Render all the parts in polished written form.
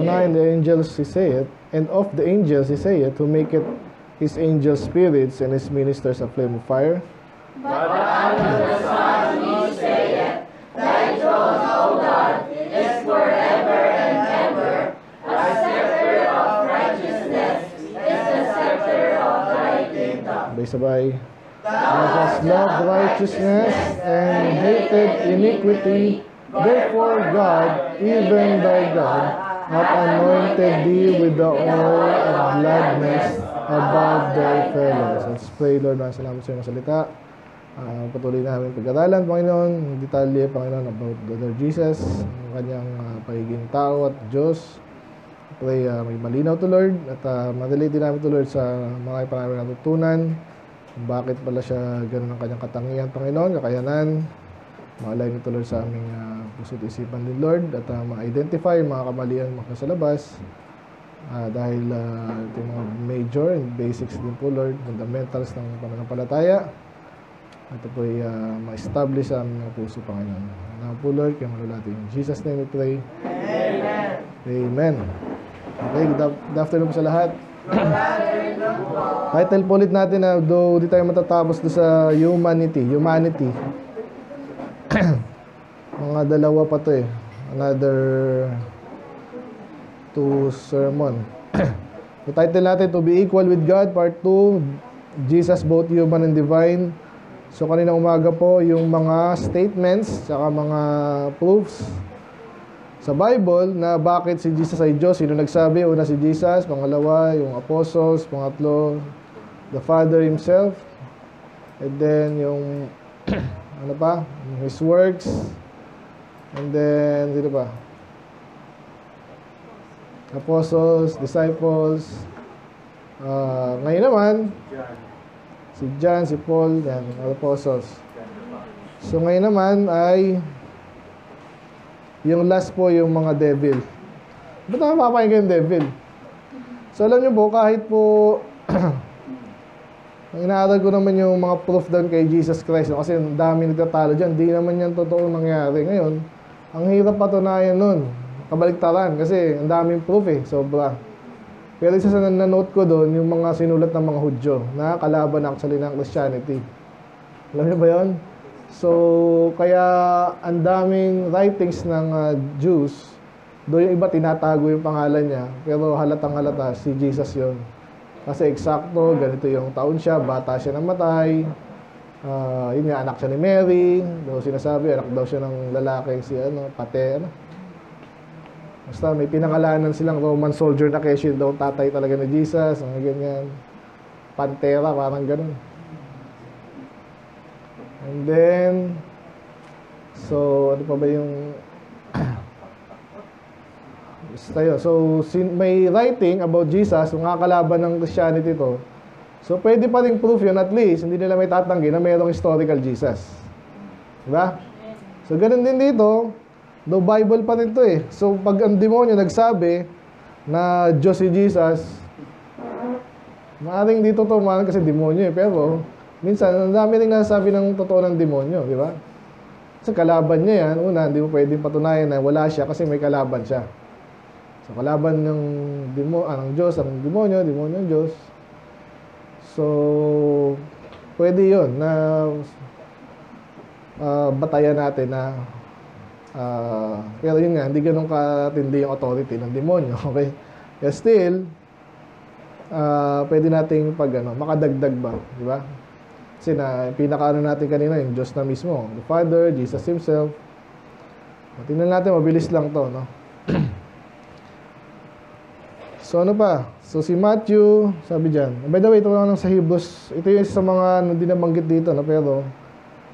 9, the angels he saith, and of the angels he saith, who maketh his angels spirits and his ministers a flame of fire. But unto the Son he saith, Thy throne, O God, is forever and ever. A scepter of righteousness is the scepter of thy kingdom. Sabay. Thou hast loved righteousness and hated iniquity. Therefore God, even thy God, hath anointed thee with the oil of gladness above thy fellows. Let's pray, Lord. Salamat sa iyong salita. Patuloy namin pag-aralan, Panginoon, ng detalye, Panginoon, about the Lord Jesus, ang kanyang pagiging tao at Diyos. Pray, may malinaw to, Lord, at madali din namin to, Lord, sa mga namin natutunan. Bakit pala siya ganun ang kanyang katangian, Panginoon, kakayanan. Maalay nito, Lord, sa aming puso't isipan din, Lord, at ma-identify mga kamalian mga sa labas. Dahil ito yung mga major and basics din po, Lord, fundamentals ng pananampalataya. Ito po ay ma-establish sa aming mga puso, Panginoon. Now po, Lord, kaya malulati. In Jesus' name we pray. Amen. Amen. Okay, good afternoon po sa lahat. Title po ulit natin na though di tayo matatapos do sa humanity. Mga dalawa pa to eh. Another 2 sermon. The title natin, To Be Equal with God, Part 2, Jesus both human and divine. So kanina umaga po yung mga statements saka mga proofs sa Bible na bakit si Jesus ay Diyos. Sino nagsabi? Una si Jesus, pangalawa yung apostles, pangatlo the Father Himself, and then yung ano pa? His works, and then dito pa? Apostles, disciples, ngayon naman si John, si Paul, and apostles. So ngayon naman ay yung last po, yung mga devil. Ba't naman mapapakinggan yung devil? So alam nyo po, kahit po ang inaaral ko naman yung mga proof doon kay Jesus Christ, kasi ang dami nagtatalo dyan, di naman yan totoo nangyari. Ngayon, ang hirap patunayan nun, kabaliktaran, kasi ang daming proof eh, sobra. Pero isa sa nanote ko doon, yung mga sinulat ng mga Hudyo na kalaban actually ng Christianity. Alam niyo ba yun? So, kaya ang daming writings ng Jews, doon yung iba tinatago yung pangalan niya, pero halatang halata si Jesus yon. Kasi eksakto, ganito yung taon siya, bata siya namatay, yun nga, anak siya ni Mary, daw sinasabi, anak daw siya ng lalaki si Pate, Basta may pinangalanan silang Roman soldier na Keshin daw tatay talaga ni Jesus, ang ganyan. Pantera, parang ganun. And then, so, ano pa ba yung basta yun. So, may writing about Jesus, yung kakalaban ng Christianity to. So, pwede pa rin proof yun, at least, hindi nila may tatanggi na mayroong historical Jesus. Diba? So, ganun din dito, though Bible pa rin to eh. So, pag ang demonyo nagsabi na Diyos si Jesus, maaaring dito to man kasi demonyo eh. Pero, minsan, ang dami rin nasasabi ng totoo ng demonyo, di ba? Kasi kalaban niya yan. Una, hindi mo pwedeng patunayan na wala siya kasi may kalaban siya. So, kalaban ng Diyos, ang demonyo ang Diyos. So, pwede yun na batayan natin na pero yun nga, hindi ganun katindi yung authority ng demonyo, okay? Kaya still, pwede nating makadagdag ba, di ba? Kasi pinakaano natin kanina, yung Diyos na mismo, the Father, Jesus Himself. Tingnan natin, mabilis lang to, no? So ano pa? So si Matthew, sabi dyan, by the way, ito lang sa Hebrews, ito yung isa sa mga hindi nabanggit dito, no? Pero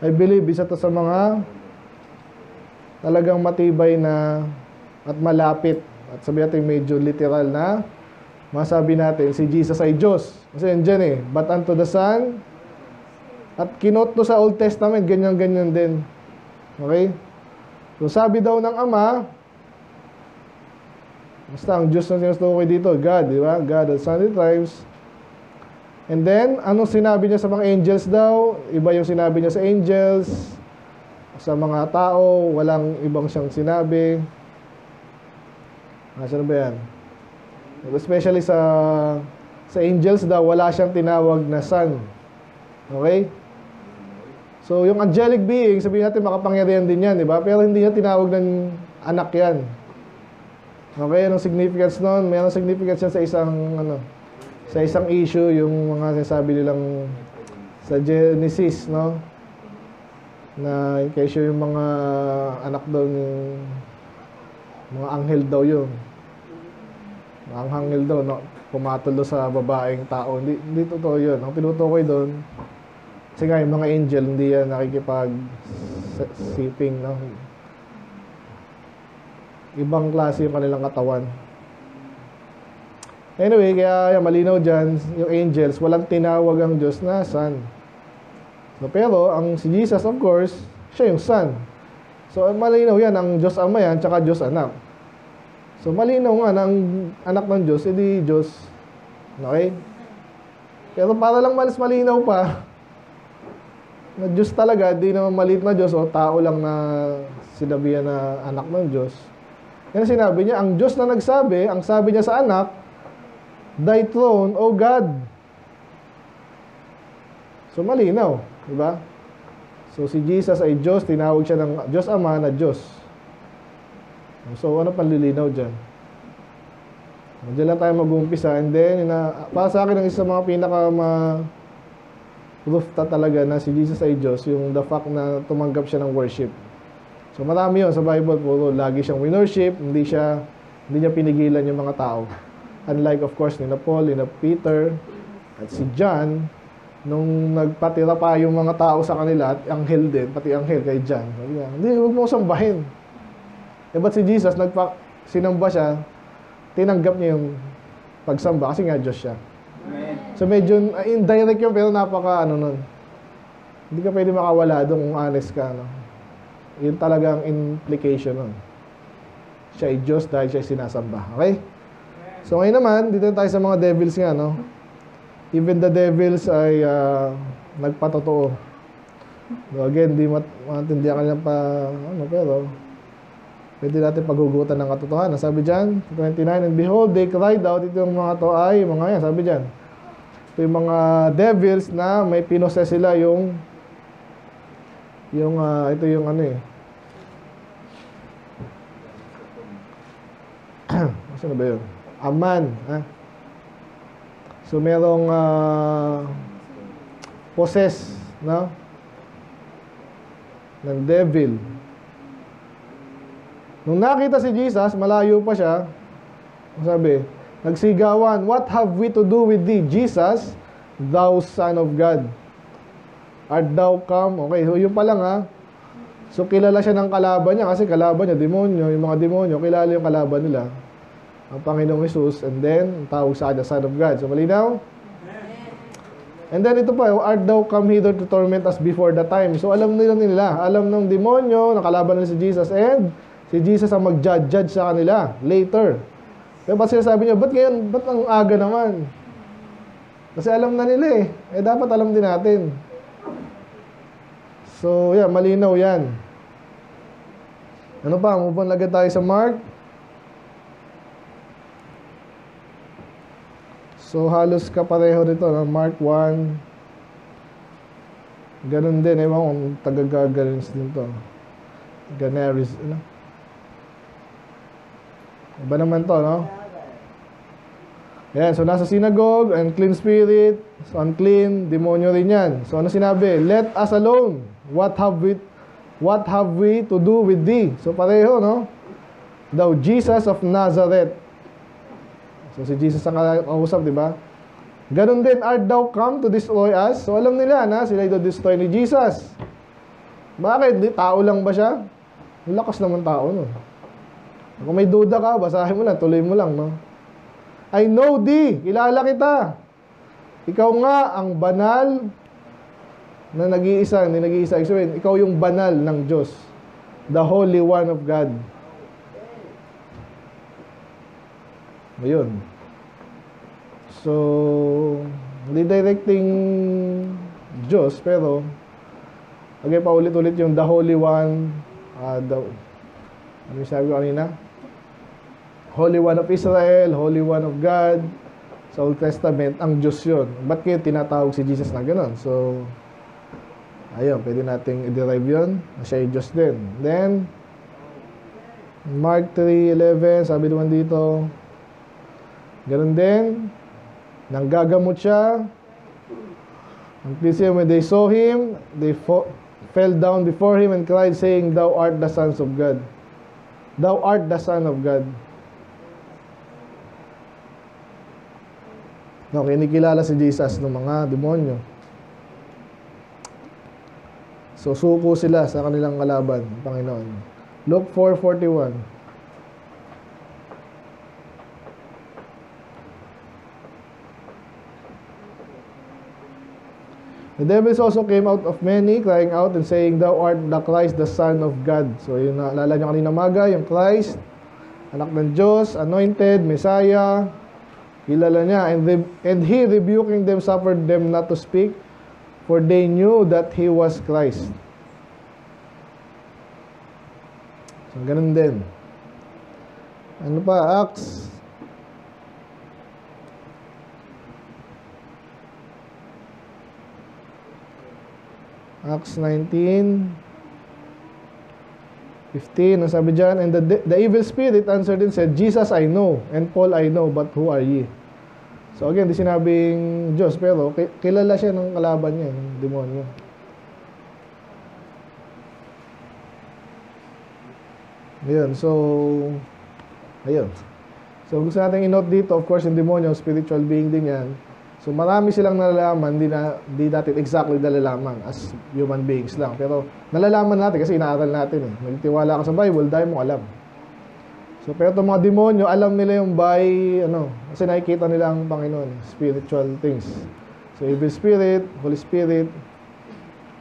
I believe, isa to sa mga talagang matibay na at malapit at sabi natin medyo literal na masabi natin si Jesus ay Diyos. Kasi andyan eh, but unto the Son, at kinot to sa Old Testament, ganyan-ganyan din. Okay? So sabi daw ng Ama, basta ang Diyos na sinustukoy dito, God, di ba? God at Son times. And then, anong sinabi niya sa mga angels daw? Iba yung sinabi niya sa angels. Sa mga tao, walang ibang siyang sinabi. Nasaan ba yan? Especially sa angels daw, wala siyang tinawag na son. Okay? So, yung angelic being, sabihin natin makapangyarihan din yan, di ba? Pero hindi niya tinawag ng anak yan. Okay, anong significance nun? Mayroong significance yan sa isang issue, yung mga sinasabi nilang sa Genesis, no? Na in case yung mga anak daw ng mga anghel daw yun. Ang anghel daw, no? Pumatulo sa babaeng tao. Hindi totoo yun. Ang tinutukoy doon, kasi nga yung mga angel, hindi yan nakikipag-siping, no? Ibang klase yung kanilang katawan. Anyway, kaya malinaw dyan, yung angels, walang tinawag ang Diyos na son. So, pero, ang si Jesus, of course, siya yung son. So, malinaw yan, ang Diyos Ama yan, tsaka Diyos Anak. So, malinaw nga na ang anak ng Diyos, edi Diyos. Okay? Pero para lang mas malinaw pa, na Diyos talaga, di naman maliit na Diyos, o tao lang na sinabihan na anak ng Diyos. Yan sinabi niya, ang Diyos na nagsabi, ang sabi niya sa anak, Thy throne, O God. So, malinaw. Diba? So, si Jesus ay Diyos, tinawag siya ng Diyos Ama na Diyos. So, ano panlilinaw dyan? Diyan lang tayo mag-uumpisa. And then, para sa akin, ang isa sa mga proof talaga na si Jesus ay Diyos, yung the fact na tumanggap siya ng worship. So, marami yun sa Bible. Puro lagi siyang winorship, hindi niya pinigilan yung mga tao. Unlike, of course, ni Paul, ni Peter, at si John, nung nagpatira pa yung mga tao sa kanila, at anghel din, pati anghel kay John. Hindi, huwag mo sambahin. Ba't si Jesus, sinamba siya, tinanggap niya yung pagsamba, kasi nga Diyos siya. So, medyo indirect yun, pero nun. Hindi ka pwede makawala doon kung honest ka, no? Yun talagang implication nun. Siya ay Diyos dahil siya ay sinasamba. Okay? So ngayon naman, dito tayo sa mga devils nga, no? Even the devils ay nagpatotoo. So again, di matindihan ka lang pa, pero pwede natin paghugutan ng katotohanan. Sabi dyan, 29, and behold, they cried out. Ito yung mga to ay, mga yan, sabi dyan. Ito yung mga devils na may pinoses sila ito yung saan ba yun? Aman. So, merong possess, no? Ng devil. Nung nakita si Jesus, malayo pa siya, sabi, nagsigawan, what have we to do with thee, Jesus, thou Son of God? Art thou come? Okay, so yun pa lang So kilala siya ng kalaban niya kasi kalaban niya, demonyo, yung mga demonyo, kilala yung kalaban nila. Ang Panginoong Jesus, and then, tawag sa kanya, Son of God. So malinaw? And then ito pa, art thou come hither to torment us before the time? So alam nila, alam ng demonyo, nakalaban nila si Jesus, and si Jesus ang mag-judge sa kanila later. Pero ba't sinasabi niya, ba't ang aga naman? Kasi alam na nila dapat alam din natin. So, malinaw yan. Ano pa? Move on agad tayo sa Mark. So, halos kapareho nito. Mark 1. Ganun din. Ewan kung taga-Gagarin din to. Ganaris. Iba naman to, no? Yan. So, nasa synagogue, unclean spirit. So, unclean, demonyo rin yan. So, ano sinabi? Let us alone. What have we to do with thee? So pareho, no? Thou Jesus of Nazareth. So si Jesus ang kausap, di ba? Ganun din, art thou come to destroy us? So alam nila na sila i-destroy ni Jesus. Bakit? Tao lang ba siya? Lakas naman tao, no? Kung may duda ka, basahin mo lang, tuloy mo lang, no? I know thee, kilala kita. Ikaw nga ang banal na nag-iisa, hindi nag-iisa. Ikaw yung banal ng Diyos. The Holy One of God. Ayun. So, hindi directing Diyos, pero okay, paulit-ulit yung the Holy One, ano yung sabi ko kanina? Holy One of Israel, Holy One of God. Sa Old Testament, ang Diyos yun. Ba't kayo tinatawag si Jesus na gano'n? So, ayun, pwede nating i-derive yun. Siya ay Diyos din. Then, Mark 3:11, sabi naman dito, gano'n din, nanggagamot siya. And please say, when they saw him, they fell down before him and cried, saying, Thou art the Son of God. Thou art the Son of God. No, kinikilala si Jesus ng mga demonyo. So, suko sila sa kanilang kalaban, Panginoon. Luke 4:41. The devils also came out of many, crying out and saying, Thou art the Christ, the Son of God. So, yun naalala nyo kanina maga, yung Christ, anak ng Diyos, anointed, Messiah, kilala niya. And he, rebuking them, suffered them not to speak, for they knew that he was Christ. So, ganun din. Ano pa? Acts 19:15, ang sabi dyan, and the evil spirit answered and said, Jesus I know, and Paul I know, but who are ye? So again, di sinabing Diyos, pero kilala siya ng kalaban niya, ng demonyo. Ayun, so gusto natin i-note dito, of course, yung demonyo, spiritual being din yan. So marami silang nalalaman, di natin exactly nalalaman as human beings lang. Pero nalalaman natin kasi inaaral natin eh. Magtiwala ka sa Bible, dahil mo alam. So pero itong mga demonyo, alam nila yung kasi nakikita nila ang Panginoon, spiritual things. So evil spirit, Holy Spirit,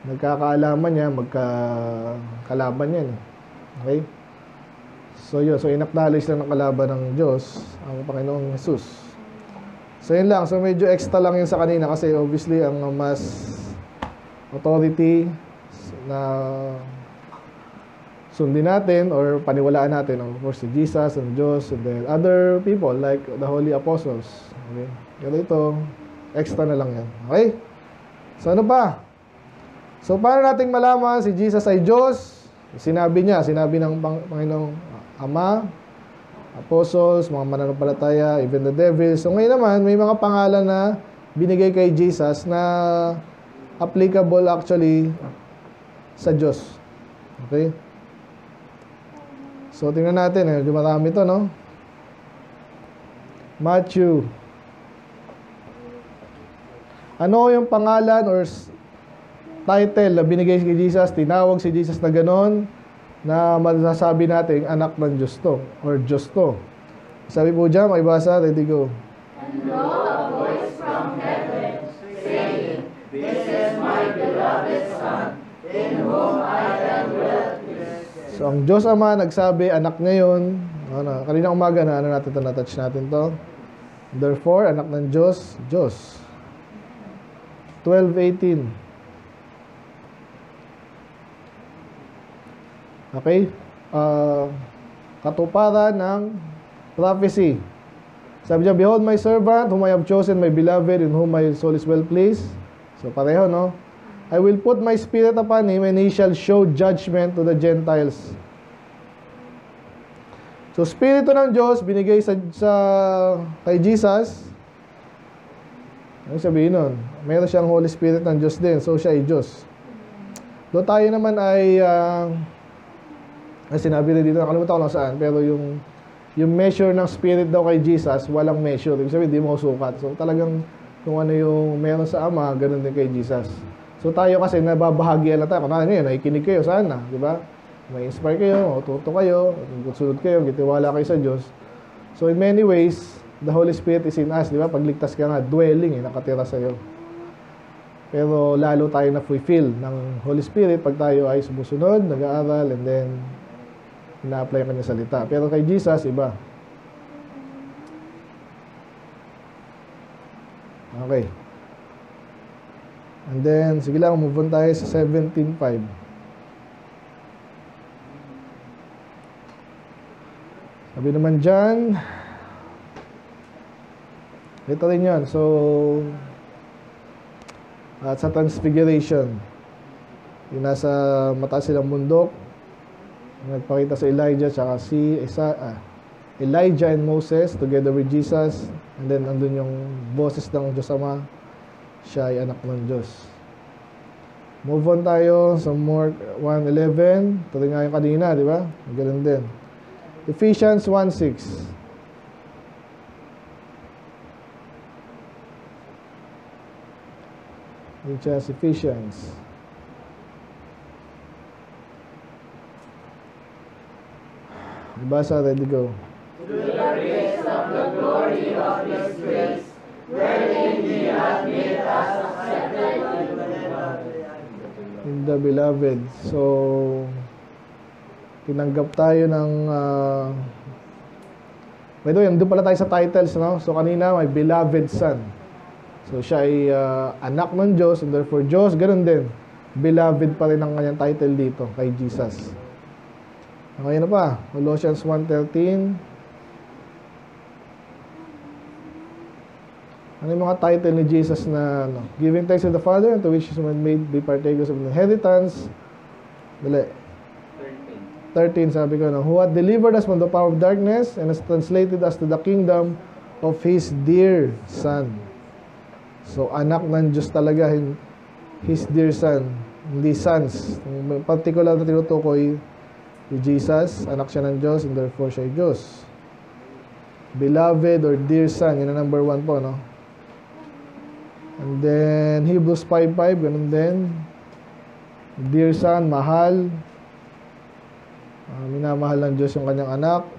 nagkakaalaman niya, magkakalaban yan. Okay? So yun, so in-acknowledge lang ng kalaban ng Diyos, ang Panginoong Jesus. So yun lang, so medyo extra lang yun sa kanina kasi obviously ang mas authority na sundin natin or paniwalaan natin, of course, si Jesus and Diyos and then other people like the Holy Apostles. Okay? Pero ito, extra na lang yan. Okay? So ano pa? So paano nating malaman si Jesus ay Diyos? Sinabi ng Panginoong Ama, Apostles, mga mananampalataya, even the devil. So ngayon naman, may mga pangalan na binigay kay Jesus na applicable actually sa Diyos. Okay? So tingnan natin, marami ito, no? Matthew. Ano yung pangalan or title na binigay kay Jesus, tinawag si Jesus na ganon, na masasabi natin anak ng Diyos to or Diyos to? Sabi po dyan, makibasa, ready go. And lo, a voice from heaven, saying, This is my beloved Son, in whom I am well pleased. So ang Diyos Ama nagsabi, anak niya yun. Kanina umaga na natin ito, na-touch natin to. Therefore, anak ng Diyos, Diyos. 12:18. Okay? Katuparan ng prophecy. Sabi niya, Behold my servant, whom I have chosen, my beloved, in whom my soul is well pleased. So pareho, no? I will put my spirit upon him, and he shall show judgment to the Gentiles. So, spirito ng Diyos, binigay kay Jesus. Ano sabihin nun? Meron siyang Holy Spirit ng Diyos din. So, siya ay Diyos. Doon tayo naman ay sinabi rin dito, nakalimutan ko lang saan, pero yung measure ng spirit daw kay Jesus, walang measure. Ibig sabihin, hindi mo sukat. So, talagang kung ano yung meron sa Ama, ganun din kay Jesus. So, tayo kasi nababahagyan na tayo. Kung ano yun, nakikinig kayo, sana, di ba? May inspire kayo, matuto kayo, sunod kayo, gitiwala kayo sa Diyos. So, in many ways, the Holy Spirit is in us, di ba? Pagligtas ka nga, dwelling, nakatira sa'yo. Pero lalo tayo na fulfill ng Holy Spirit pag tayo ay sumusunod, nag-aaral, and then ina-apply kanya salita. Pero kay Jesus, iba. Okay. And then, sige lang, move on tayo sa 17:5. Sabi naman dyan, ito rin yun. So, at sa Transfiguration, yung nasa mataas silang bundok, nagpakita sa Elijah tsaka si Elijah and Moses together with Jesus, and then andun yung boses ng Diyos Ama, siya ay anak ng Diyos. Move on tayo sa Mark 1:11. Ito rin nga yung kanina, di ba? Ganun din. Ephesians 1:6. Just Ephesians. Basa, ready, go. To the praise of the glory of His grace, wherein He hath made us accepted in the beloved. In the beloved. So, tinanggap tayo ng by the way, doon pala tayo sa titles, no? So, kanina may beloved son. So, siya ay anak ng Diyos, and therefore Diyos, ganoon din. Beloved pa rin ang kanyang title dito kay Jesus. Okay na pa, Colossians 1:13. Ano yung mga title ni Jesus na giving thanks to the Father, to which is made be partakers of the inheritance. Dali. 13 sabi ko, who had delivered us from the power of darkness and has translated us to the kingdom of His dear Son. So, anak ng Diyos talaga, His dear Son, hindi sons. Yung particular na tinutukoy, si Jesus, anak siya ng Diyos, and therefore siya ay Diyos. Beloved or dear Son, yun ang number 1 po, no? And then, Hebrews 5:5, ganun din. Dear Son, mahal. Minamahal ng Diyos yung kanyang anak.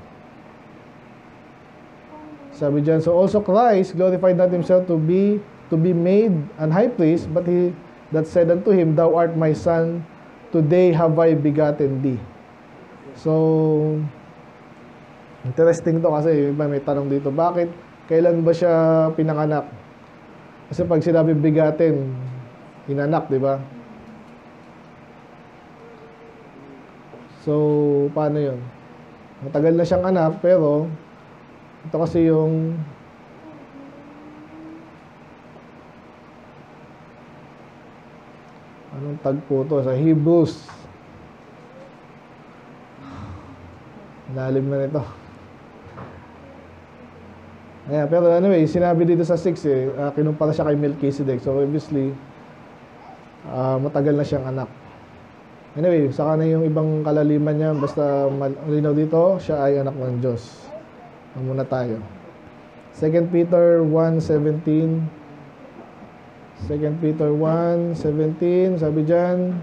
Sabi dyan, so also Christ glorified not Himself to be made an high priest, but He that said unto Him, Thou art my Son, today have I begotten thee. So, interesting to kasi may tanong dito, bakit? Kailan ba siya pinanganak? Kasi pag sinabi bigatin, inanak, di ba? So, paano yun? Matagal na siyang anak, pero ito kasi yung anong tagpo to? Sa Hebrews. Lalim na nito. Ayan, pero anyway, sinabi dito sa 6 kinumpara siya kay Melchizedek. So obviously, matagal na siyang anak. Anyway, saka na yung ibang kalaliman niya, basta malinaw dito, siya ay anak ng Diyos. Muna tayo. 2 Peter 1:17. 2 Peter 1:17, sabi dyan,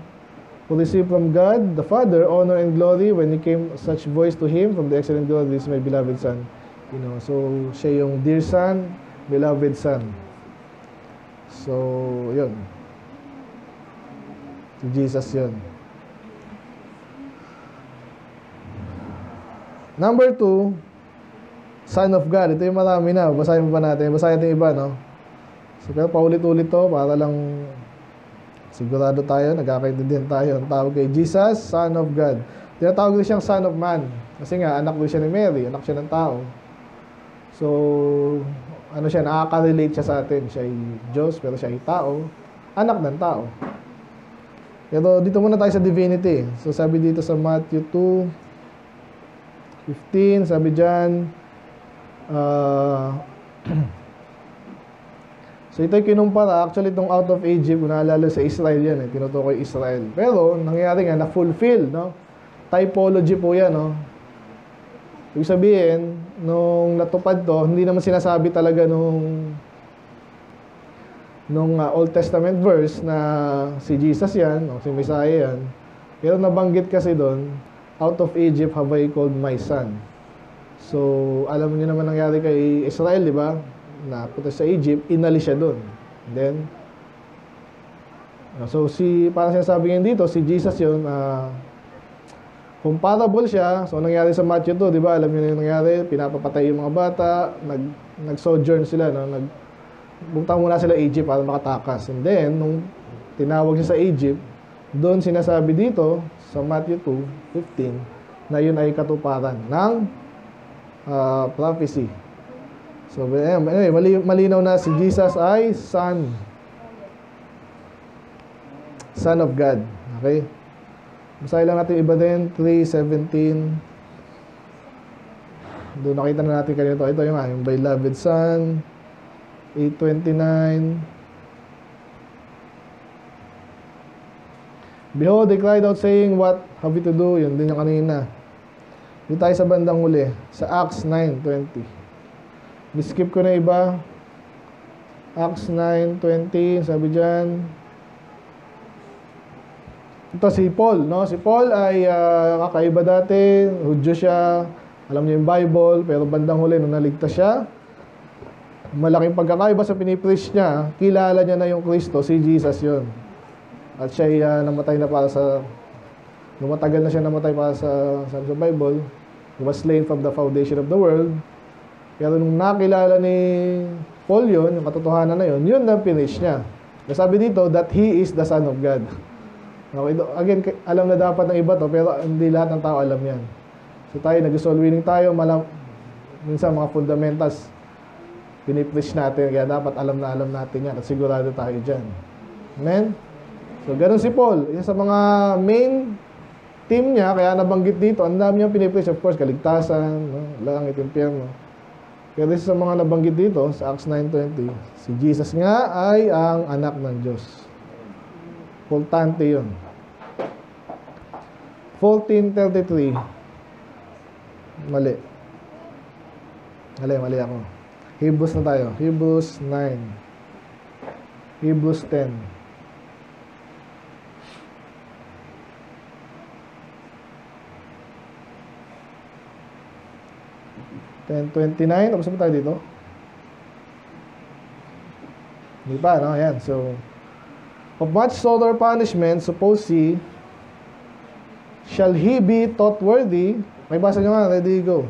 who received from God, the Father, honor and glory when He came such voice to Him from the excellent glory, this is my beloved Son. You know, so siya yung dear Son, beloved Son. So, yun. Si Jesus yun. Number 2, Son of God. Ito yung marami na. Basahin pa natin. Basahin natin iba, no? So, pero paulit-ulit to para lang sigurado tayo, nagkakaintindihan tayo. Ang tawag kay Jesus, Son of God. Tinatawag din siyang Son of Man. Kasi nga, anak din siya ni Mary. Anak siya ng tao. So, ano siya, nakaka-relate siya sa atin. Siya ay Diyos, pero siya ay tao. Anak ng tao. Pero dito muna tayo sa divinity. So, sabi dito sa Matthew 2:15, sabi dyan, so ito'y kinumpara, actually itong out of Egypt, kung naalala sa Israel yan, tinutukoy Israel. Pero, nangyayari nga, na-fulfill, no? Typology po yan, no? Ibig sabihin, nung natupad to, hindi naman sinasabi talaga nung Old Testament verse na si Jesus yan, o si Messiah yan. Pero nabanggit kasi doon, out of Egypt have I called my son. So, alam niyo naman nangyari kay Israel, di ba? Napunta sa Egypt, inalis siya doon. And then, so parang sinasabi ngayon dito, si Jesus yun, comparable siya. So, nangyari sa Matthew 2, di ba? Alam niyo na yung nangyari, pinapapatay yung mga bata, nag-sojourn sila, no? Pumunta muna sila Egypt para makatakas. And then, nung tinawag siya sa Egypt, doon sinasabi dito, sa Matthew 2:15, na yun ay katuparan ng prophecy. So, anyway, malinaw na si Jesus ay Son of God. Okay? Basahin lang natin iba din, 3:17. Doon nakita na natin kanina ito. Ito yung beloved Son. 8:29. Behold, they cried out saying, what have we to do? Yun din yung kanina. Dito tayo sa bandang huli. Sa Acts 9:20. Skip ko na iba. Acts 9:20. Sabi dyan. Ito si Paul. No? Si Paul ay kakaiba dati. Hudyo siya. Alam niya yung Bible. Pero bandang huli, nung naligtas siya, malaking pagkakaiba sa pinipreach niya. Kilala niya na yung Kristo. Si Jesus yun. At siya ay namatay na para sa... Matagal na siya namatay para sa Bible. He was slain from the foundation of the world. Pero nung nakilala ni Paul yun, yung katotohanan na yun, yun na finish niya. Sabi dito that He is the Son of God. Okay, again, alam na dapat ng iba to, pero hindi lahat ng tao alam yan. So tayo, nag-soul winning tayo, minsan mga fundamentals, pinipreach natin, kaya dapat alam natin yan, at sigurado tayo dyan. Amen? So, ganun si Paul. Isa sa mga main team niya, kaya nabanggit dito, ang dami niyang pinipreach, of course, kaligtasan, no? Langit, impyerno. Kaya isa sa mga nabanggit dito, sa Acts 9:20, si Jesus nga ay ang anak ng Diyos. Importante yun. 14:33. Mali ako. Hebrews na tayo. Hebrews 9. Hebrews 10. Tapos ba tayo dito? Hindi pa, no? Ayan. So, of much sorrow punishment, suppose he, shall he be thought worthy? May basa nyo nga, ready, go.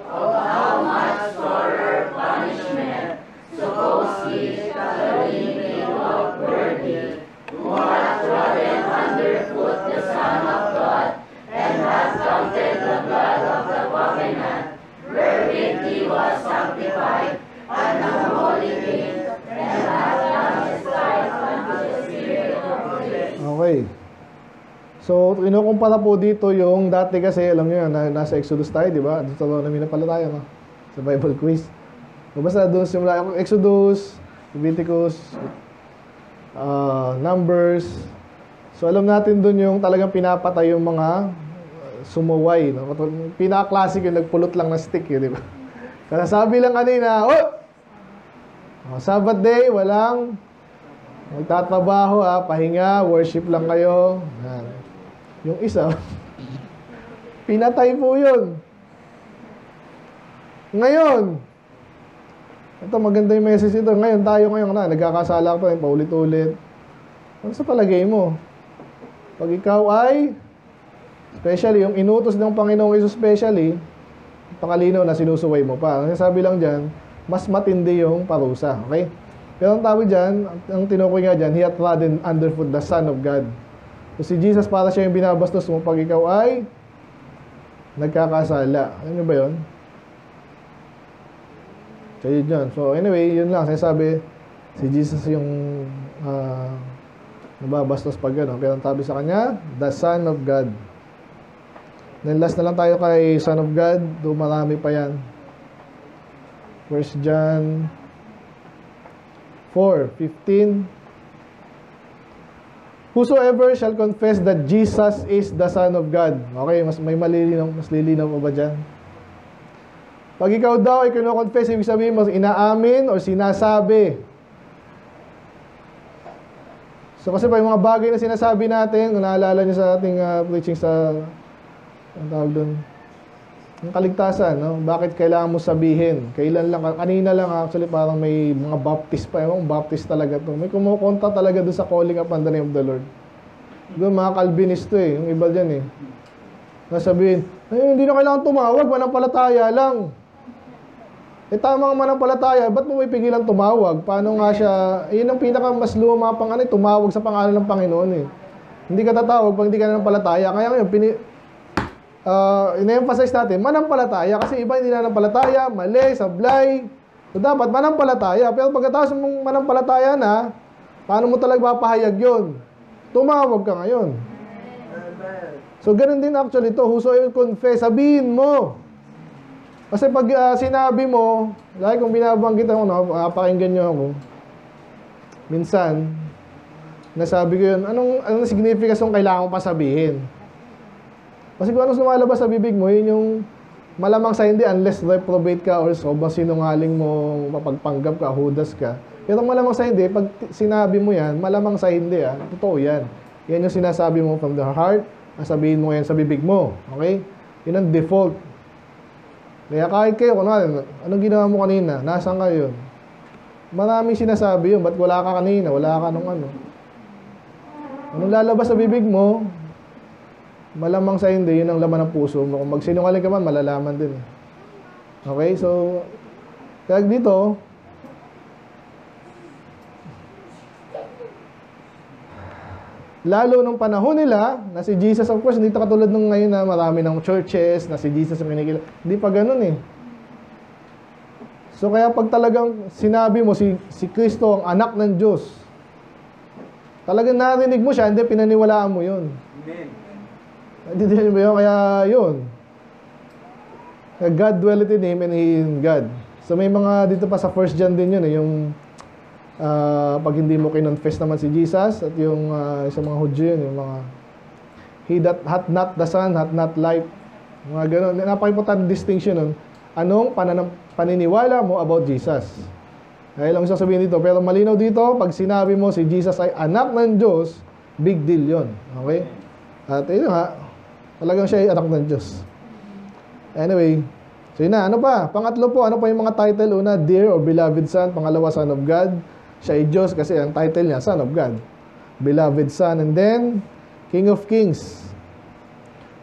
Of how much sorrow punishment, suppose he shall he be thought worthy, who hath trodden underfoot the Son of God, and hath counted the blood of the covenant, wherewith he was sanctified, and the holy things, and hath done his life unto the Spirit of grace. Okay. So, kinukumpara po dito yung dati kasi, alam nyo yan, nasa Exodus tayo, di ba? Dito namin na pala tayo, no? Sa Bible quiz. So, basta doon simula ako, Exodus, Leviticus, Numbers. So, alam natin doon yung talagang pinapatay yung mga sumuway, no? Pinaka-classic yung nagpulot lang ng stick, di ba? Kasi sabi lang kanina, Sabbath day, walang magtatrabaho, pahinga, worship lang kayo. Yan. Yung isa, pinatay po yun. Ngayon, ito maganda yung message ito. Ngayon, nagkakasala pa rin, paulit-ulit. Ano sa palagay mo? Pag ikaw ay, especially, yung inutos ng Panginoong Isus especially, pakalinaw na sinusuway mo pa. Sabi lang dyan, mas matindi yung parusa. Okay? Pero ang tawag dyan, ang tinukoy nga dyan, he hath trodden underfoot the Son of God. So si Jesus para siya yung binabastos mo pag ikaw ay nagkakasala. Alam niyo ba yun? So yun yun. So anyway, yun lang. Sinasabi, si Jesus yung nababastos pag gano'n. Pero ang tabi sa kanya, the Son of God. Then last na lang tayo kay Son of God. Doon marami pa yan. 1 John 4:15. Whosoever shall confess that Jesus is the Son of God. Okay, mas lilinaw pa ba dyan? Pag ikaw daw ay kino-confess, ibig sabihin mo inaamin o sinasabi. So kasi pa yung mga bagay na sinasabi natin, kung naalala niyo sa ating preaching sa, ang tawag doon, yung kaligtasan, no? Bakit kailangan mo sabihin? Kailan lang, kanina lang actually parang may mga baptist pa, yung baptist talaga to. May kumukonta talaga doon sa calling upon the name of the Lord. Doon mga Calvinist to yung iba dyan Nasabihin, hindi na kailangan tumawag, manampalataya lang. Tama ang manampalataya, ba't mo may pigilan tumawag? Paano nga siya, yun ang pinaka mas luma pang tumawag sa pangalan ng Panginoon Hindi ka tatawag pag hindi ka nanampalataya. Kaya ngayon, ina-emphasize natin, manampalataya. Kasi iba hindi nanampalataya, mali, sablay. So, dapat manampalataya. Pero pagkatapos mong manampalataya na, paano mo talaga papahayag yun? Tumawag ka ngayon. So, ganun din actually ito. Whosoever confess, sabihin mo. Kasi pag sinabi mo, like kung binabanggit ako, pakinggan nyo ako. Minsan, nasabi ko yun, anong significance yung kailangan mo pa sabihin? Kasi kung anong lumalabas sa bibig mo, yun yung malamang sa hindi unless reprobate ka or sobrang sinungaling mo, mapagpanggap ka, hudas ka. Pero malamang sa hindi, pag sinabi mo yan, malamang sa hindi, totoo yan. Yan yung sinasabi mo from the heart, sabihin mo yan sa bibig mo. Okay? Yun ang default. Kaya kahit kayo, anong ginawa mo kanina? Nasaan kayo yun? Maraming sinasabi yun. Ba't wala ka kanina? Wala ka nung ano? Anong lalabas sa bibig mo? Malamang sa hindi, yun ang laman ng puso mo. Kung magsinungaling ka man, malalaman din. Okay? So, kaya dito, lalo nung panahon nila, na si Jesus, of course, hindi katulad nung ngayon na marami ng churches, na si Jesus ang kinikilala. Hindi pa ganun eh. So, kaya pag talagang sinabi mo, si Kristo ang anak ng Diyos, talagang narinig mo siya, hindi pinaniwalaan mo yun. Amen. Hindi mo yun, kaya yun. God dwelleth in Him and He in God. So, may mga dito pa sa 1 John din yun eh, yung pag hindi mo kinonfess naman si Jesus at yung sa mga Hudyo yun, yung mga he that hath not the Son, hath not life. Mga gano'n. Napaka-important distinction nun. Anong paniniwala mo about Jesus? Kaya lang isang sabihin dito. Pero malinaw dito, pag sinabi mo si Jesus ay anak ng Diyos, big deal yon. Okay? At yun nga, talagang siya ay anak ng Diyos. Anyway, so yun na. Ano pa? Pangatlo po, ano pa yung mga title? Una, Dear or Beloved Son. Pangalawa, Son of God. Siya ay Diyos kasi ang title niya, Son of God. Beloved Son. And then, King of Kings.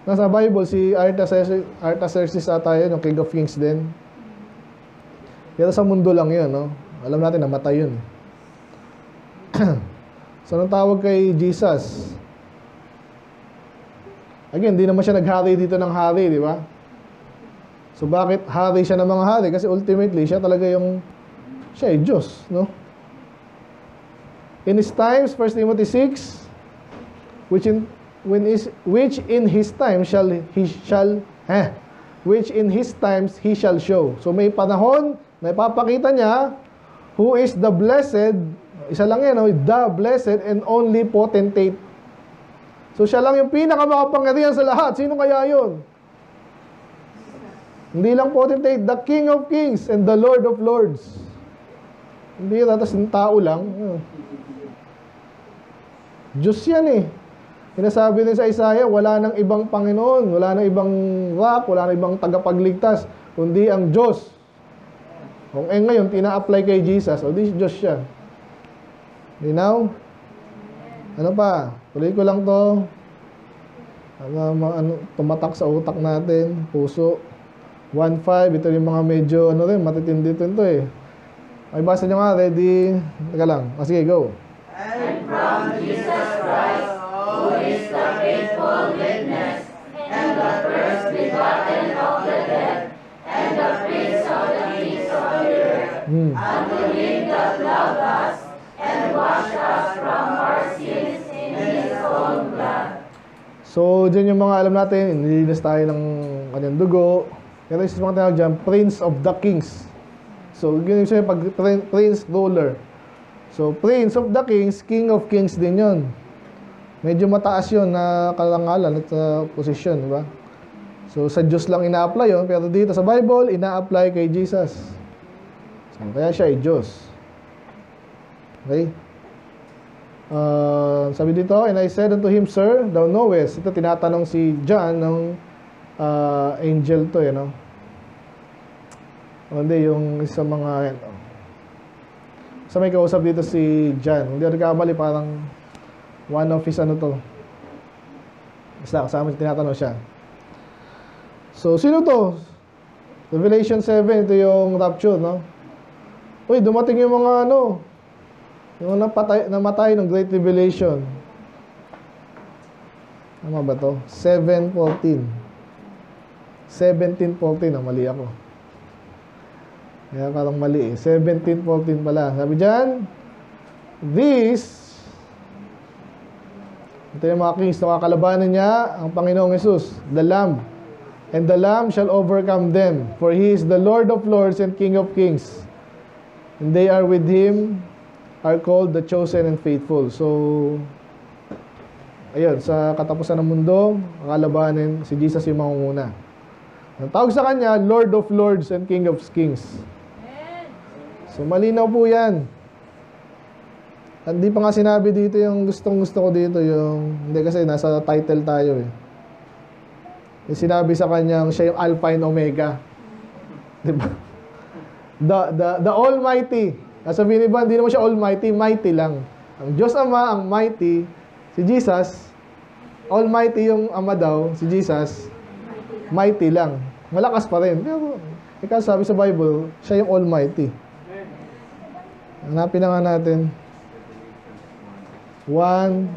Nasa Bible, si Artaxerxes ata yun, yung King of Kings din. Pero sa mundo lang yun, no? Alam natin, namatay yun. So, anong tawag kay Jesus? Again, di naman siya naghari dito ng hari, di ba? So, bakit hari siya ng mga hari? Kasi ultimately, siya talaga yung, siya ay Diyos, no? In his times, 1 Timothy 6, which in his time he shall show. So may panahon na ipapakita niya who is the blessed, isa lang yan, the blessed and only potentate. So siya lang yung pinakamakapangyarihan sa lahat. Sino kaya yun? Hindi lang potentate, the King of Kings and the Lord of Lords. Hindi tatas ng tao lang. Diyos yan eh. Sinasabi din sa Isaiah, wala nang ibang Panginoon, wala nang ibang rock, wala nang ibang tagapagligtas, kundi ang Diyos. Kung ngayon, tina-apply kay Jesus, o di Diyos siya. Linaw? Ano pa? Tuloy ko lang to. Tumatak sa utak natin, puso. 1.5, ito yung mga medyo, matitindi ito eh. Ay, basa nyo nga, ready? Teka lang. Sige, go. And from Jesus Christ, who is the faithful witness, and the first begotten of the dead, and the prince of the kings of the earth, unto Him that loved us, and washed us from our sins in His own blood. So, dyan yung mga alam natin, nilinis tayo ng kanyang dugo. Pero isa mga tinawag dyan, Prince of the Kings. So, yun yung pag Prince, ruler. So, Prince of the Kings, King of Kings din yun. Medyo mataas yun na karangalan at posisyon, di ba? So, sa Diyos lang ina-apply yun, pero dito sa Bible, ina-apply kay Jesus. So, kaya siya ay Diyos. Okay? Sabi dito, and I said unto him, Sir, thou knowest. Ito tinatanong si John ng angel to, no? Hindi, yung isa mga... Sa may kausap dito si John. Hindi ako nagkamali, parang one of his basta kasama tinatanong siya. So, sino to? Revelation 7, ito yung rapture, no? Uy, dumating yung mga yung namatay ng Great Revelation. Tama ba to? 7:14. 17:14, mali ako. Kaya parang mali eh. 17:14 pala. Sabi dyan, this, ito yung mga kings, nakakalabanan niya ang Panginoong Jesus, the Lamb. And the Lamb shall overcome them, for He is the Lord of lords and King of kings. And they are with Him, are called the chosen and faithful. So, ayun, sa katapusan ng mundo, kakalabanin, si Jesus yung mangunguna. Ang tawag sa Kanya, Lord of lords and King of kings. So, malinaw po yan. At di pa nga sinabi dito yung gustong-gusto ko dito, yung, hindi kasi nasa title tayo eh. Yung sinabi sa Kanyang, siya yung Alpha and Omega. Di ba? The Almighty. Sabihin ba, hindi naman siya Almighty, mighty lang. Ang Diyos Ama, ang mighty, si Jesus, Almighty yung Ama daw, si Jesus, mighty lang. Malakas pa rin. Pero, ikaw sabi sa Bible, siya yung Almighty. Hanapin na nga natin. 1.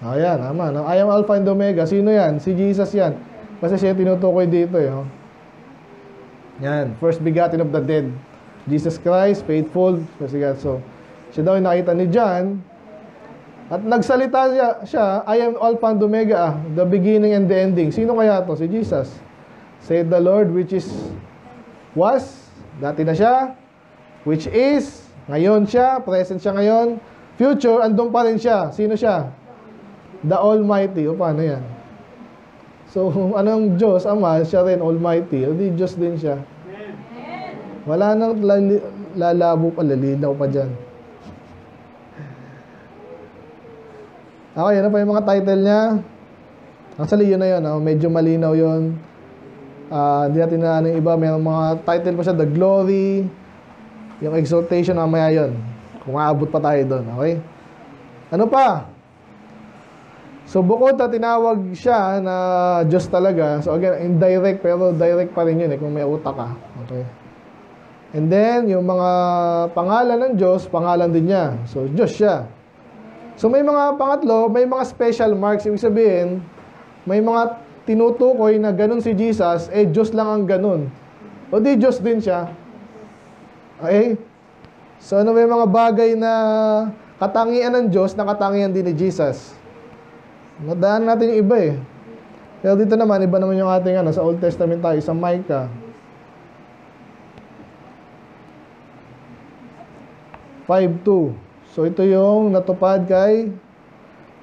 Ayan, naman. I am Alpha and Omega. Sino yan? Si Jesus yan. Kasi siya tinutukoy dito eh. Oh. Yan. First begotten of the dead. Jesus Christ, faithful. So, siya daw yung nakita ni John. At nagsalita siya, I am Alpha and Omega, the beginning and the ending. Sino kaya to? Si Jesus. Said the Lord, which is, was, dati na siya, which is, ngayon siya, present siya ngayon, future, andun pa rin siya. Sino siya? The Almighty. O paano yan? So, anong Diyos, Ama, siya rin Almighty. O di Diyos din siya. Wala nang lalabo pa, lalinaw pa dyan. Okay, ano pa yung mga title niya? Actually, yun na yun. Medyo malinaw yun. Hindi natin na yung iba. May mga title pa siya. The Glory. Yung Exaltation, mamaya yun. Kung aabot pa tayo doon. Okay? Ano pa? So, bukod na tinawag siya na Diyos talaga. So, again, indirect. Pero direct pa rin yun kung may utak ka. Okay? And then, yung mga pangalan ng Diyos, pangalan din niya. So, Diyos siya. So may mga pangatlo, may mga special marks. Ibig sabihin, may mga tinutukoy na ganun si Jesus, Diyos lang ang ganun. O di Diyos din siya. Okay? So ano may mga bagay na katangian ng Diyos na katangian din ni Jesus. Nadaan natin yung iba eh. Pero dito naman, iba naman yung ating sa Old Testament tayo, sa Micah 5:2. So, ito yung natupad kay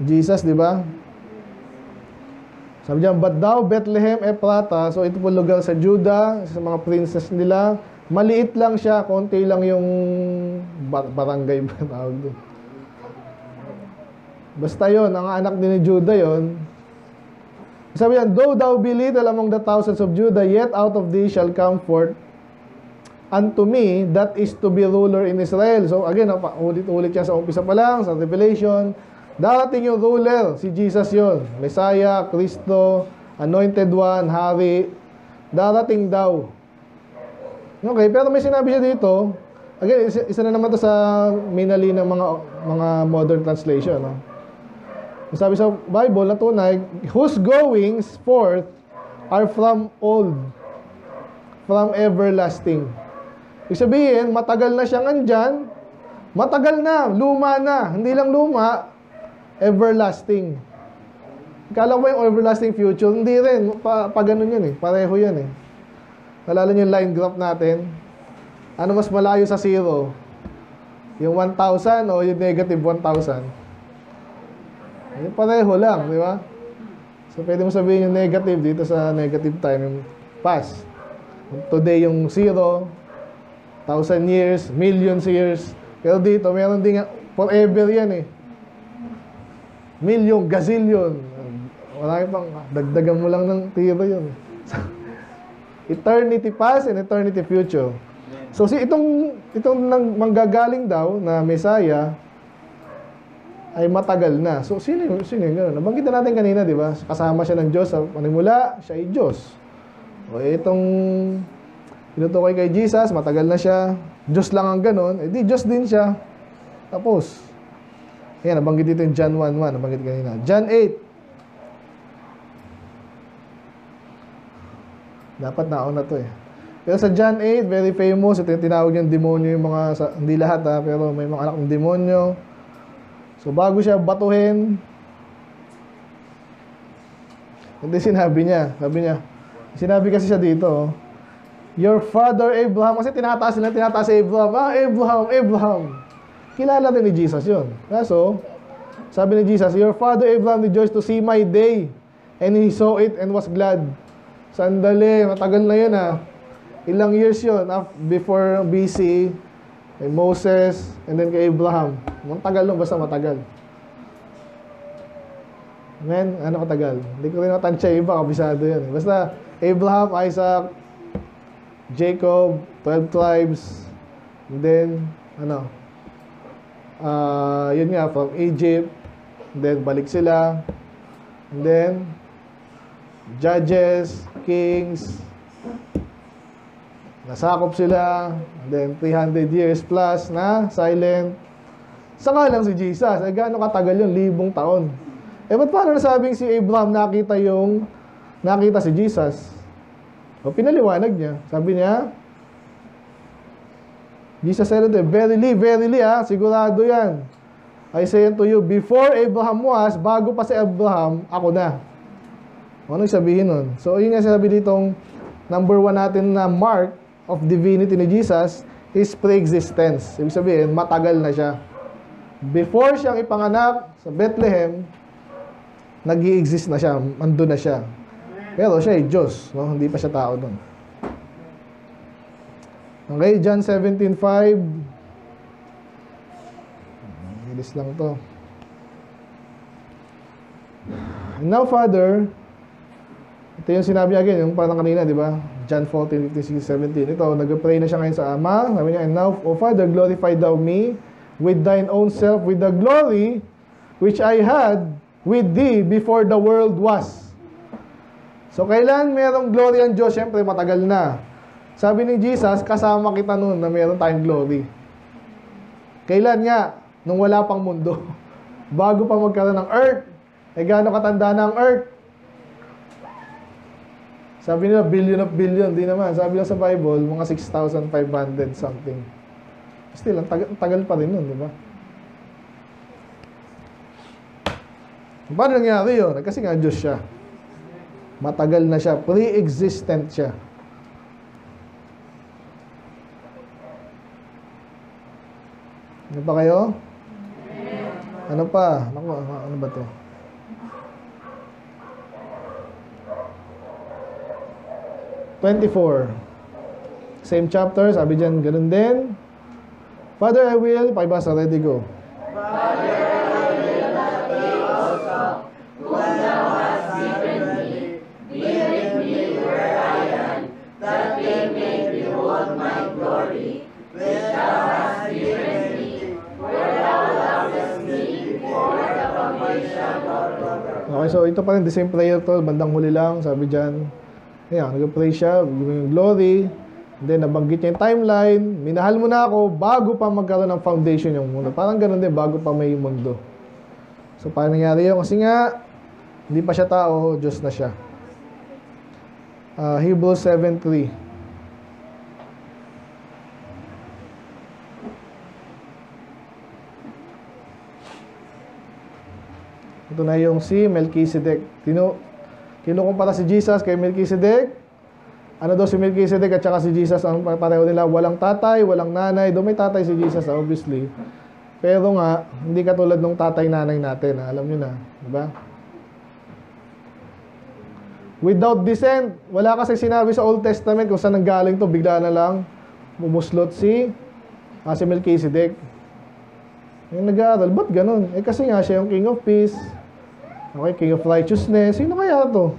Jesus, di ba? Sabi diyan, but thou, Bethlehem Ephrata, so ito po lugar sa Judah, sa mga princess nila, maliit lang siya, konti lang yung barangay ba tawag doon. Basta yon, ang anak din ni Judah yon. Sabi diyan, though thou be little among the thousands of Judah, yet out of thee shall come forth unto me, that is to be ruler in Israel. So again, ulit-ulit yan sa umpisa pa lang, sa Revelation. Darating yung ruler, si Jesus yon, Messiah, Kristo, Anointed One, Hari. Darating daw. Okay, pero may sinabi siya dito. Again, isa na naman to sa minali ng mga modern translation. No? Sabi sa Bible, natunay, whose goings forth are from old, from everlasting. Ibig sabihin, matagal na siyang andyan, matagal na, luma na. Hindi lang luma, everlasting. Kala ko yung everlasting future, hindi rin. Pa ganun yun eh, pareho yan eh. Nalala niyo yung line graph natin? Ano mas malayo sa zero? Yung 1,000 o yung negative 1,000? Yung pareho lang, di ba? So, pwede mo sabihin yung negative dito sa negative time, yung past. Today yung 0, 1,000 years, millions years. Pero dito, meron din forever yan eh. Million, gazillion. Wala pang, dagdagan mo lang ng tiro yun. Eternity past and eternity future. So, itong manggagaling daw na Messiah ay matagal na. So, sino yung gano'n? Nabanggit na natin kanina, di ba? Kasama siya ng Diyos. Sa panimula, siya ay Diyos. O, itong tinutukoy kay Jesus, matagal na siya. Diyos lang ang ganon. Di, Diyos din siya. Tapos, Ayan, nabanggit dito yung John 1:1. Nabanggit kanina. John 8. Dapat nauna to eh. Pero sa John 8, very famous. Ito yung tinawag yung demonyo yung mga, hindi lahat ha, pero may mga anak ng demonyo. So bago siya batuhin, hindi sinabi niya. Sinabi kasi siya dito, oh, your father Abraham, kasi tinataas si Abraham. Abraham. Kilala rin ni Jesus yun. Kaso, sabi ni Jesus, your father Abraham rejoiced to see my day, and he saw it and was glad. Sandali, matagal na yun ha. Ilang years yun, before BC, kay Moses, and then kay Abraham. Matagal lang, basta matagal. Amen? Ano katagal? Hindi ko rin matansya iba, kabisado yan. Basta, Abraham, Isaac, Jacob, 12 tribes, and then, yun nga, from Egypt, and then balik sila, and then, Judges, Kings, nasakop sila, and then 300 years plus na silent. Saka lang si Jesus, gaano katagal yun? 1,000 taon. Ba't paano nasabing si Abraham nakita si Jesus? O pinaliwanag niya. Sabi niya, Jesus said to him, verily, sigurado yan. I say unto you, before Abraham was, bago pa si Abraham, ako na. Ano sabihin nun? So, yun nga sabi ditong number 1 natin na mark of divinity ni Jesus is pre-existence. Ibig sabihin, matagal na siya. Before siyang ipanganak sa Bethlehem, nag-i-exist na siya, ando na siya. Pero siya ay Diyos, no? Hindi pa siya tao doon. Okay, John 17:5. Bilis lang to. And now, Father, ito yung sinabi again, yung parang kanina, di ba? John 14:15-17. Ito, nag-pray na siya ngayon sa Ama. Sabi niya, and now, O Father, glorify thou me with thine own self, with the glory which I had with thee before the world was. So, kailan merong glory ang Diyos? Siyempre, matagal na. Sabi ni Jesus, kasama kita noon na meron tayong glory. Kailan nga? Nung wala pang mundo. Bago pa magkaroon ng earth. Gaano katanda na ang earth? Sabi nila, billion of billion. Di naman. Sabi lang sa Bible, mga 6,500 something. Still, ang tagal pa rin nun, di ba? Paano nangyari yun? Kasi nga Diyos siya. Matagal na siya. Pre-existent siya. Ano pa kayo? Ano pa? Ano ba to? Same chapter, sabi dyan, ganun din. Father, I will, pakibasa, ready, go. Father, I will that they also, whom thou hast given me, be with me where I am, that they may behold my glory, which thou hast given me, where thou lovest me before the foundation of the world. Okay, so ito pa rin, the same prayer to, bandang huli lang, sabi dyan. Ayan, nag-pray siya, yung glory. Then, nabanggit niya yung timeline. Minahal mo na ako bago pa magkaroon ng foundation yung mundo. Parang ganun din, bago pa may mundo. So, paano nangyari yun? Kasi nga, hindi pa siya tao, Diyos na siya. Hebrews 7:3. Ito na yung si Melchizedek. Kinukumpara si Jesus kay Melchizedek. Ano daw si Melchizedek at saka si Jesus, ang pareho nila, walang tatay, walang nanay. Doon may tatay si Jesus, obviously. Pero nga, hindi katulad ng tatay-nanay natin. Alam nyo na, di ba? Without descent, wala kasi sinabi sa Old Testament kung saan nanggaling to, bigla na lang bumuslot si Melchizedek. Yung nag-aaral, ba't ganun? Kasi nga siya yung King of Peace, okay, King of Righteousness. Sino kaya to?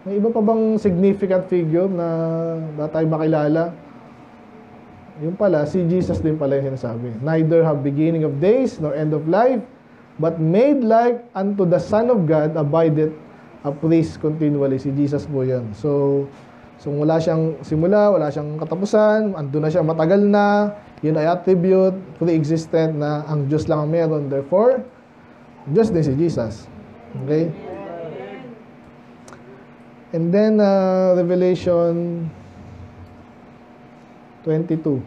May iba pa bang significant figure na tayo makilala? Yung pala, si Jesus din pala yung sinasabi. Neither have beginning of days nor end of life, but made like unto the Son of God abideth a praise continually. Si Jesus po yan. So wala siyang simula, wala siyang katapusan, ando na siya, matagal na, Yun ay attribute, pre-existent na ang Diyos lang ang meron. Therefore, Diyos din si Jesus. Okay? And then, Revelation 22.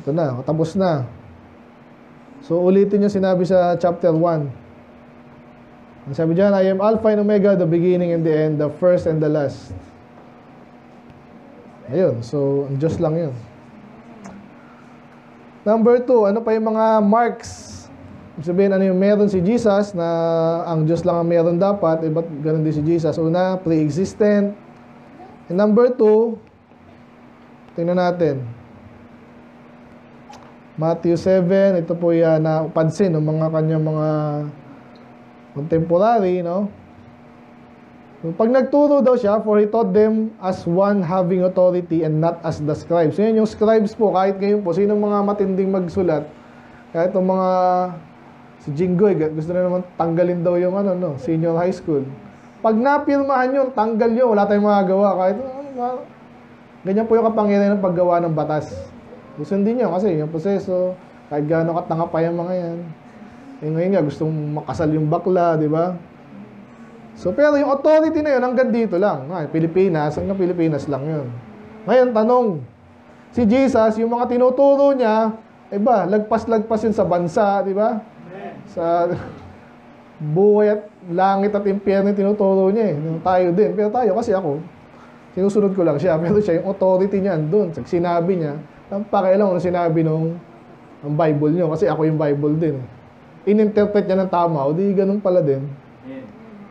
Ito na, tapos na. So, ulitin yung sinabi sa chapter 1. Ang sabi dyan, I am Alpha and Omega, the beginning and the end, the first and the last. Ayun, so, ang Diyos lang yun. Number 2, ano pa yung mga marks? Ibig sabihin, ano yung meron si Jesus na ang Diyos lang ang meron dapat, ba't ganun din si Jesus? Una, pre-existent. And number 2, tingnan natin. Matthew 7, ito po yan na pansin ng mga kanyang mga contemporary, no? Pag nagturo daw siya, for he taught them as one having authority and not as the scribes. So, yun yung scribes po, kahit ngayon po, sinong mga matinding magsulat, kahit yung mga, si Jinggoy, gusto na naman tanggalin daw yung senior high school. Pag napirmahan yun, tanggal yun, wala tayong magagawa. Kahit, ganyan po yung kapangyarihan ng paggawa ng batas. Sundin niyo kasi yung proseso, kahit gaano katanga pa yung mga yan. Ngayon nga, gustong makasal yung bakla, di ba? So, pero yung authority na yun, hanggang dito lang. Pilipinas, hanggang Pilipinas lang yun. Ngayon, tanong, si Jesus, yung mga tinuturo niya, iba, lagpas-lagpas yun sa bansa, di ba? Sa buhay at langit at impyerno yung tinuturo niya Tayo din. Pero tayo, kasi ako, sinusunod ko lang siya. Pero siya, yung authority niya, doon, sinabi niya, ang pakialam kung sinabi nung ang Bible niyo, kasi ako yung Bible din. In-interpret niya ng tama, o di ganun pala din.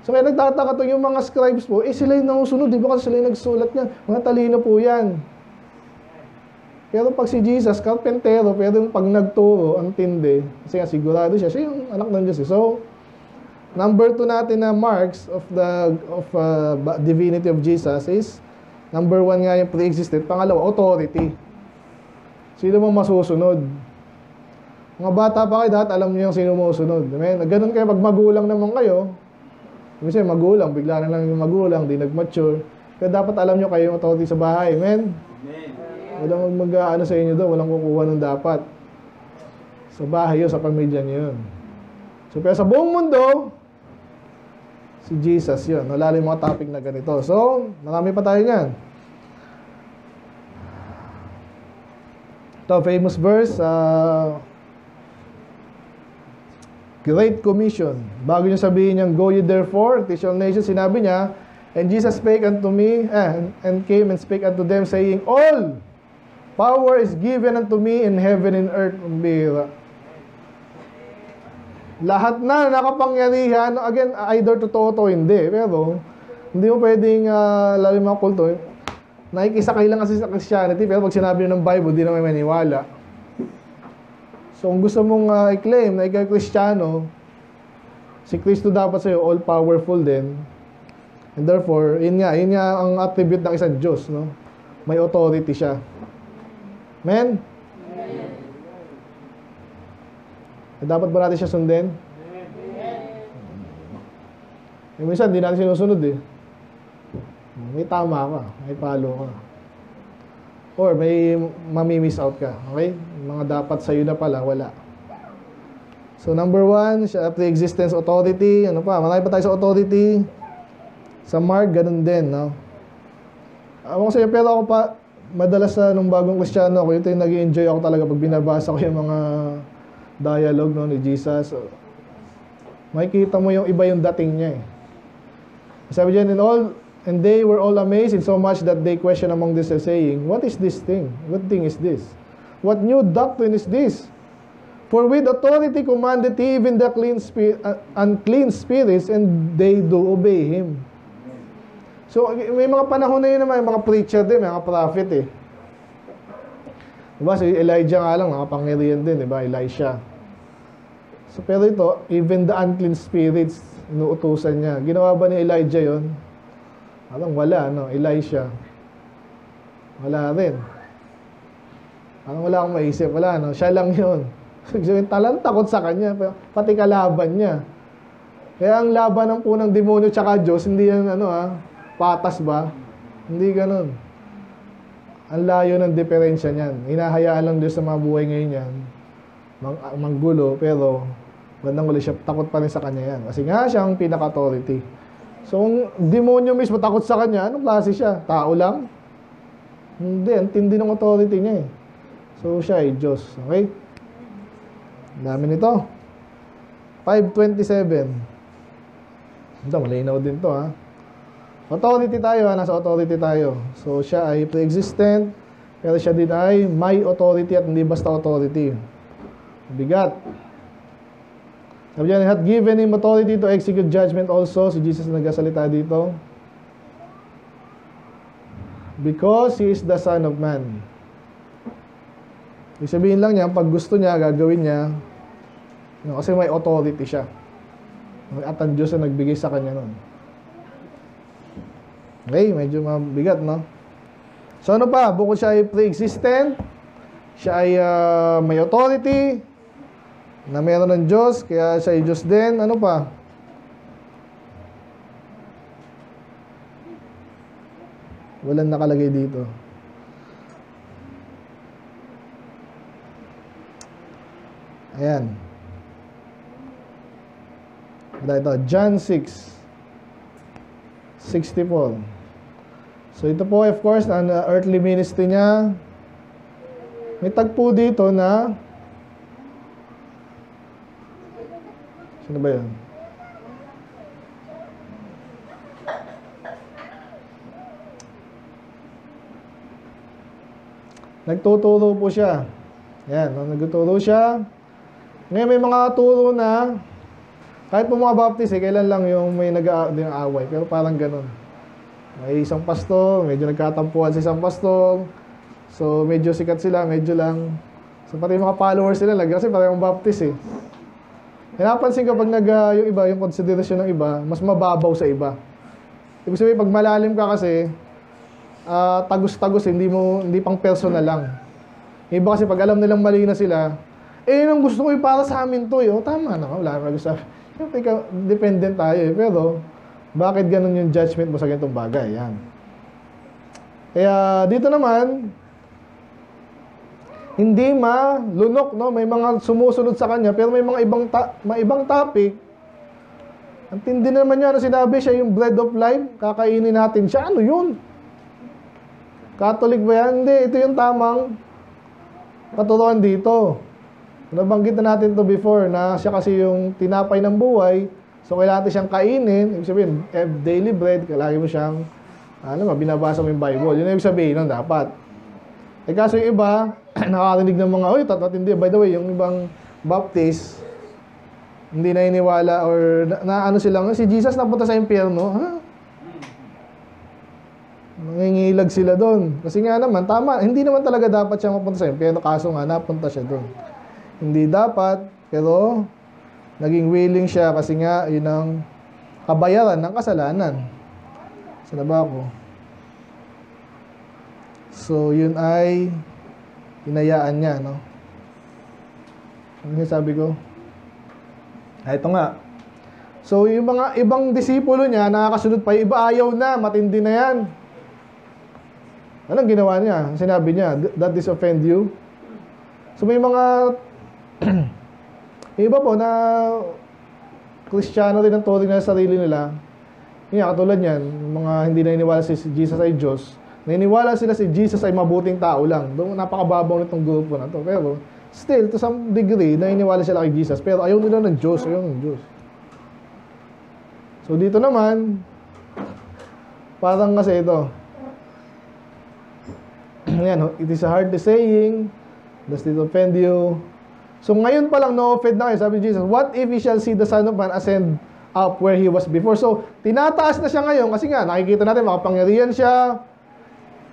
So kaya nagtataka to yung mga scribes po, sila yung nakusunod, di ba kasi sila yung nagsulat niyan. Mga talino po yan. Pero pag si Jesus, karpentero, pero yung pag nagturo, ang tindi, kasi nga sigurado siya yung anak ng Diyos. So, number 2 natin na marks of the divinity of Jesus is, number 1 nga yung pre-existent, pangalawa, authority. Sino mo masusunod? Mga bata pa kayo, dapat alam niyo yung sino mo susunod. Ganun kayo, pag magulang naman kayo, kasi magulang, bigla na lang yung magulang, di nag-mature. Kaya dapat alam nyo kayo yung authority sa bahay. Amen? Walang mag-ano sa inyo doon, walang kukuha ng dapat. Sa bahay yun, sa pamilya nyo yun. So, pero sa buong mundo, si Jesus yun. Nalala yung mga topic na ganito. So, marami pa tayo niyan. Ito, famous verse, Great Commission. Bago niya sabihin niyang, go ye therefore, teach all nations, sinabi niya, and Jesus spake unto me, and came and spake unto them, saying, all power is given unto me in heaven and earth. Lahat na nakapangyarihan, again, either totoo to hindi, pero hindi mo pwedeng, lalo yung mga kulto, nakikisakay lang kasi sa Christianity, pero pag sinabi ng Bible, di naman maniwala. So, kung gusto mong i-claim na ikaw Kristiyano, si Kristo dapat sa'yo all-powerful din. And therefore, yun nga ang attribute ng isang Diyos, no? May authority siya. Amen? Dapat ba natin siya sundin? Yung minsan, di natin sinusunod May tama ka, may follow ka. Or may mamimiss out ka. Okay? Mga dapat sa'yo na pala, wala. So, number 1, pre-existence authority. Ano pa? Marami pa tayo sa authority. Sa Mark, ganun din, no? Ako sa'yo, pero ako pa, madalas nung bagong Kristiyano ako, ito yung nag-enjoy ako talaga pag binabasa ko yung mga dialogue, no, ni Jesus. So, makikita mo yung iba yung dating niya, Sabi dyan, and they were all amazed in so much that they questioned among themselves, saying, what is this thing? What thing is this? What new doctrine is this? For with authority commanded he even the unclean spirits, and they do obey him. So, may mga panahon na yun naman, mga preacher din, mga prophet Diba? Si Elijah nga lang, nakapangyarihan din, diba? Elisha. So, pero ito, even the unclean spirits, inuutusan niya. Ginawa ba ni Elijah yon? Parang wala, no? Elisha. Wala rin. Parang wala akong maisip. Wala, no? Siya lang yun. Talang takot sa kanya. Pati kalaban niya. Kaya ang laban ng punang demonyo tsaka Diyos, hindi yan, patas ba? Hindi ganun. Ang layo ng diferensya niyan. Hinahayaan lang Diyos sa mga buhay ngayon yan. Manggulo, pero bandang huli siya, takot pa rin sa kanya yan. Kasi nga siya ang pinaka-authority. So, kung demonyo mismo takot sa kanya, anong klase siya? Tao lang? Hindi, ang tindi ng authority niya eh. So, siya ay Diyos. Okay? Dami nito. 5:27. Ito, malinaw din to ha. Authority tayo ha, nasa authority tayo. So, siya ay pre-existent, pero siya din ay may authority at hindi basta authority. Bigat. Sabi niya, had given him authority to execute judgment also. Si Jesus na nagsasalita dito. Because He is the Son of Man. Ibig sabihin lang niya, pag gusto niya, gagawin niya. Kasi may authority siya. At ang Diyos na nagbigay sa kanya nun. Okay, medyo mabigat, no? So ano pa? Bukod siya ay pre-existent, siya ay may authority, na meron ng Diyos, kaya siya ay Diyos din. Ano pa? Walang nakalagay dito. Ayan. Ito, John 6:64. So ito po, of course, ang earthly ministry niya. May tagpo dito na sino ba yun? Nagtuturo po siya. Ayan, nagtuturo siya. Ngayon may mga turo na kahit po mga baptist, kailan lang yung may nag-aaway. Pero parang ganun. May isang pastor, medyo nagkatampuan sa isang pastor. So, medyo sikat sila, medyo lang. So, pati yung mga followers sila, kasi parang baptist eh. Napansin ko pag yung iba, yung konsiderasyon ng iba, mas mababaw sa iba. Ibig sabihin, pag malalim ka kasi, tagus-tagus, hindi pang personal lang. Iba kasi pag alam nilang mali na sila, yun ang gusto ko para sa amin to. Tama na, wala ka gusto. Dependent tayo eh. Pero, bakit ganun yung judgment mo sa ganitong bagay? Yan. Kaya, dito naman, hindi malunok, no? May mga sumusunod sa kanya, pero may mga ibang topic. Ang tindi naman niya, sinabi siya yung bread of life, kakainin natin siya. Ano yun? Catholic ba yan? Hindi, ito yung tamang katuruan dito. Nabanggit na natin to before, na siya kasi yung tinapay ng buhay. So, kailangan natin siyang kainin. Ibig sabihin, daily bread, kailangan mo siyang, binabasa mo yung Bible. Yun ang ibig sabihin nun, dapat. Kaso yung iba, nakakarinig ng mga, hindi. By the way, yung ibang Baptist, hindi na iniwala or na ano silang, si Jesus napunta sa impyerno, ha? Nangingilag sila doon. Kasi nga naman, tama, hindi naman talaga dapat siya mapunta sa impyerno, kaso nga, napunta siya doon. Hindi dapat, pero naging willing siya kasi nga yun ang kabayaran ng kasalanan. Sana ba ako? So, yun ay hinayaan niya, no? Ano yung sabi ko? Ito nga. So, yung mga ibang disipulo niya, nakakasunod pa, yung iba ayaw na, matindi na yan. Anong ginawa niya? Sinabi niya, that disoffend you? So, may mga iba po na Kristiyano rin ang turing na sarili nila. Yan, katulad yan, mga hindi naniniwala si Jesus ay Diyos. Naniniwala sila si Jesus ay mabuting tao lang. Doon napakababaw nitong grupo na to. Pero still, to some degree, naniniwala sila kay Jesus. Pero ayaw nila ng Diyos. Ayaw ng Diyos. So dito naman, parang kasi ito. Yan, it is a hard saying. Does it offend you? So ngayon pa lang no-offend na kayo. Sabi ni Jesus, what if he shall see the Son of Man ascend up where he was before? So, tinataas na siya ngayon kasi nga, nakikita natin, makapangyarihan siya.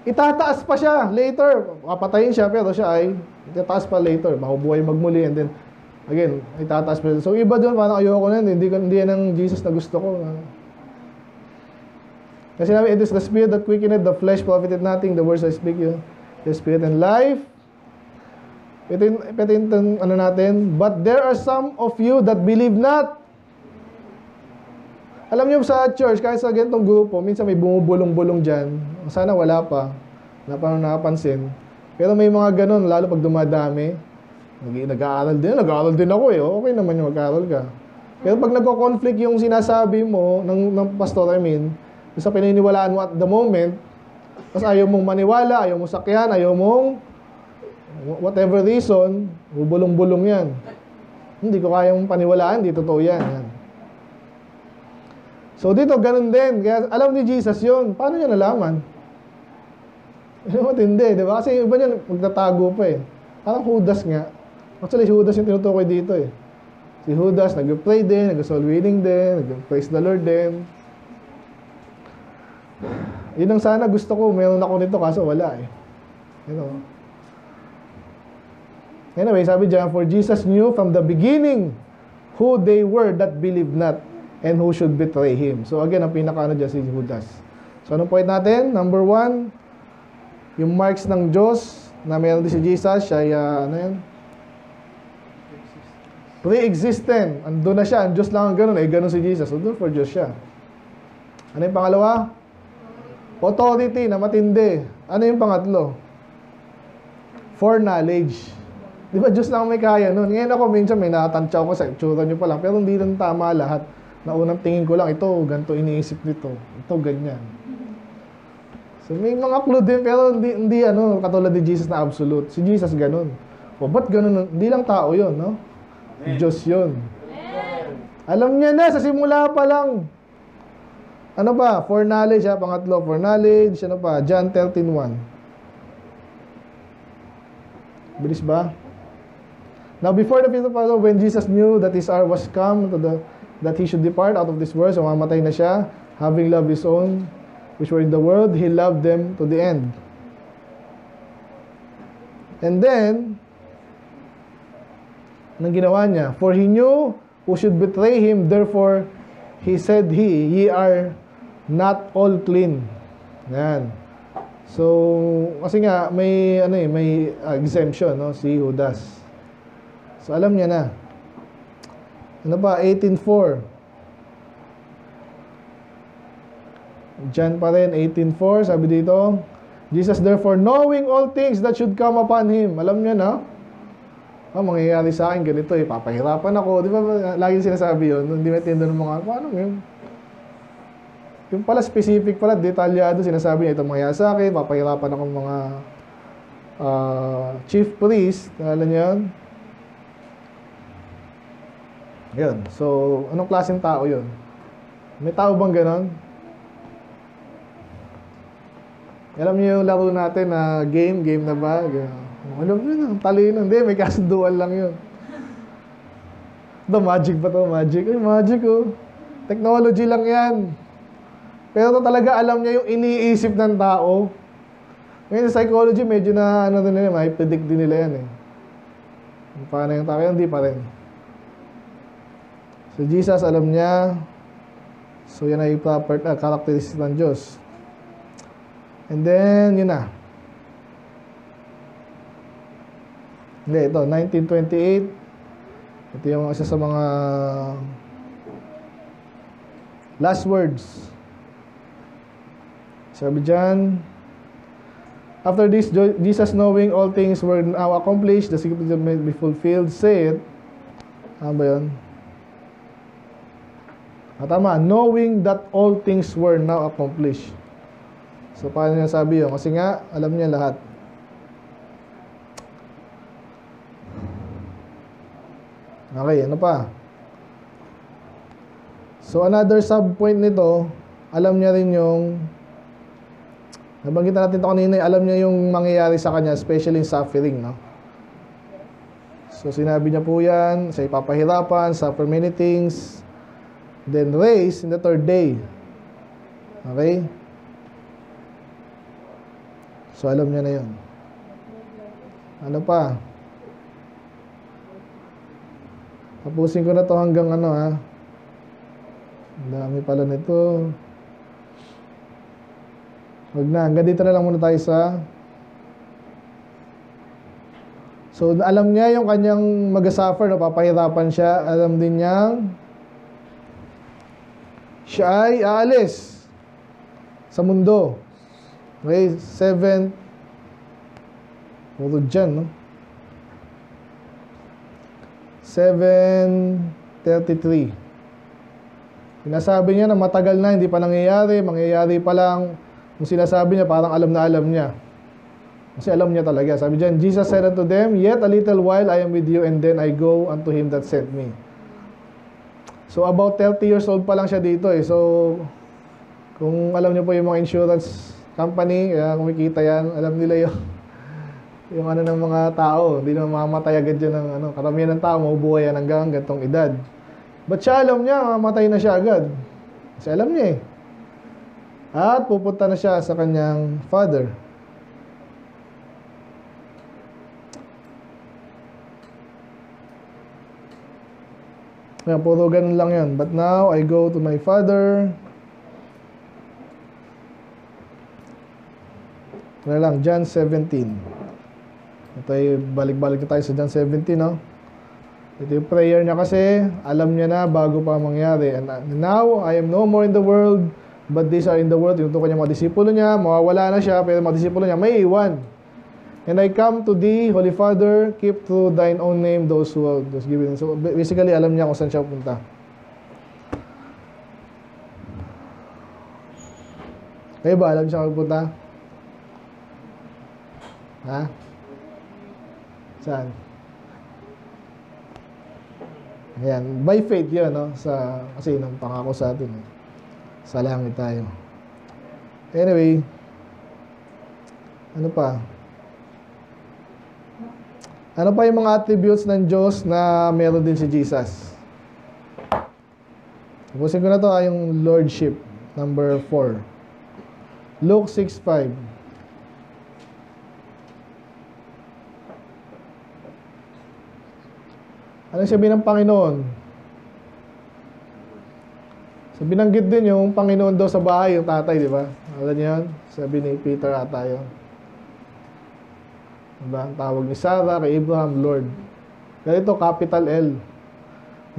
Itataas pa siya later. Kapatayin siya, pero siya ay itataas pa later. Makubuhay magmuli and then, again, itataas pa. So, iba doon, parang ayoko na, hindi yan ang Jesus na gusto ko. Kasi namin, it is the Spirit that quickened the flesh, profited nothing, the words I speak you, the Spirit and life. Ito yung ano natin, but there are some of you that believe not. Alam niyo sa church, kahit sa ganitong grupo, minsan may bumubulong-bulong dyan. Sana wala pa. Wala pa nakapansin. Pero may mga ganun, lalo pag dumadami. Nag-aaral din ako eh. Okay naman yung mag-aaral ka. Pero pag nagko-conflict yung sinasabi mo ng pastor, sa pininiwalaan mo at the moment, tapos ayaw mong maniwala, ayaw mong sakyan, ayaw mong whatever reason, bubulong-bulong yan. Hindi ko kayang paniwalaan, di totoo yan. So dito, ganun din. Kaya alam ni Jesus yun. Paano niya nalaman? Matindi, di ba? Kasi iba niya magtatago pa eh. Parang Judas nga. Actually, si Judas yung tinutukoy dito eh. Si Judas, nag-pray din, nag-soul winning din, nag-praise the Lord din. Yun ang sana gusto ko. Meron ako nito kaso wala eh. Anyway, sabi dyan, for Jesus knew from the beginning who they were that believed not and who should betray Him. So again, ang pinaka dyan si Judas. So anong point natin? Number 1, yung marks ng Diyos na meron din si Jesus, siya ay, pre-existent. Andun na siya. Ang Diyos lang ang ganun. Ganun si Jesus. So, doon for Diyos siya. Ano yung pangalawa? Authority na matindi. Ano yung pangatlo? Foreknowledge. Di ba Diyos lang may kaya nun? Ngayon ako, minsan may nakatantsaw ko sa itsura nyo pa lang. Pero hindi lang tama lahat. Na unang tingin ko lang, ito, ganito iniisip nito. Ito, ganyan. So, may mga clue din. Pero hindi katulad ni Jesus na absolute. Si Jesus ganun. O, ba't ganun? Hindi lang tao yun, no? Diyos yun. Alam niya na sa simula pa lang. Ano ba? Foreknowledge, pangatlo, foreknowledge. Ano pa? John 13:1. Bilis ba? Now before the feast of Passover, when Jesus knew that his hour was come, that he should depart out of this world, so mamatay na siya, having loved his own, which were in the world, he loved them to the end. And then, anong ginawa niya? For he knew who should betray him, therefore, he said ye are not all clean. Yan. So, kasi nga, may exemption, no? Si Judas. So, alam niya na. Ano ba? 18:4. John pa rin, 18:4. Sabi dito, Jesus therefore, knowing all things that should come upon him. Alam niya na. Mangyayari sa akin ganito papahirapan ako. Di ba lagi sinasabi yun? Hindi maintindihan ng mga, paano yun? Yung pala specific pala, detalyado, sinasabi niya, ito mangyayari sa akin, papahirapan akong mga chief priest. Alam niyo yun? Yun. So, anong klaseng tao yun? May tao bang ganon? Alam niyo yung laro natin na game na ba? Alam nyo na, talino. Hindi, may kasunduan lang yun. Ito, magic ba to? Magic? Ay, magic oh. Technology lang yan. Pero talaga alam niya yung iniisip ng tao. Ngayon sa psychology, medyo na, din nila, may predict din nila yan eh. Paano yung tao? Hindi pa rin. So, Jesus, alam niya. So, yan ay proper characteristic ng Diyos. And then, yun na. Hindi, ito, 1928. Ito yung isa sa mga last words. Sabi dyan, after this, Jesus knowing all things were now accomplished, the secret may be fulfilled, said, ano ba yun? Tama, knowing that all things were now accomplished. So, paano niya sabi yun? Kasi nga, alam niya lahat. Okay, ano pa? So, another sub-point nito, alam niya rin yung, nabanggit na natin ito kanina, alam niya yung mangyayari sa kanya, especially in suffering, no? So, sinabi niya po yan, sa ipapahirapan, suffer many things, then raise in the third day. Okay? So, alam niya na yun. Ano pa? Tapusin ko na to hanggang ano ha. Ang dami pala nito. Huwag na. Hanggang dito na lang muna tayo sa... So, alam niya yung kanyang mag-suffer, napapahirapan siya. Alam din niyang siya ay aalis sa mundo. Okay? 7th Puro dyan, no? 7:33. Sinasabi niya na matagal na, hindi pa nangyayari, mangyayari pa lang. Yung sinasabi niya, parang alam na alam niya. Kasi alam niya talaga. Sabi diyan, Jesus said unto them, "Yet a little while I am with you, and then I go unto him that sent me." So about 30 years old pa lang siya dito eh. So kung alam niyo po yung mga insurance company, kaya kumikita yan, alam nila yung ano ng mga tao, hindi na mamamatay agad yan ng ano, karamihan ng tao mabubuhay yan hanggang gantong edad. But siya alam niya, mamatay na siya agad. Kasi alam niya eh. At pupunta na siya sa kanyang father. Kaya puro ganun lang yan. But now I go to my father. Ano lang, John 17. Ito ay balik-balik na tayo sa John 17, no? Ito yung prayer niya kasi, alam niya na bago pa mangyari. And now, I am no more in the world, but these are in the world. Yung tukon niya mga disipulo niya, mawawala na siya, pero mga disipulo niya may iwan. And I come to thee, Holy Father, keep through thine own name those who are those given. So basically, alam niya kung saan siya punta. Kayo ba, alam siya kung punta? Ha? Saan? Ayan, by faith yun, no? Kasi nang pangako sa atin. Sa langit tayo. Anyway, ano pa? Ano pa yung mga attributes ng Diyos na meron din si Jesus? Tapusin ko na to, yung Lordship, number 4. Luke 6:5. Anong sabi ng Panginoon? So, binanggit din yung Panginoon daw sa bahay, yung tatay, di ba? Alam niyo yun? Sabi ni Peter ata yun. Diba? Ang tawag ni Sarah kay Abraham, Lord. Ganito, capital L.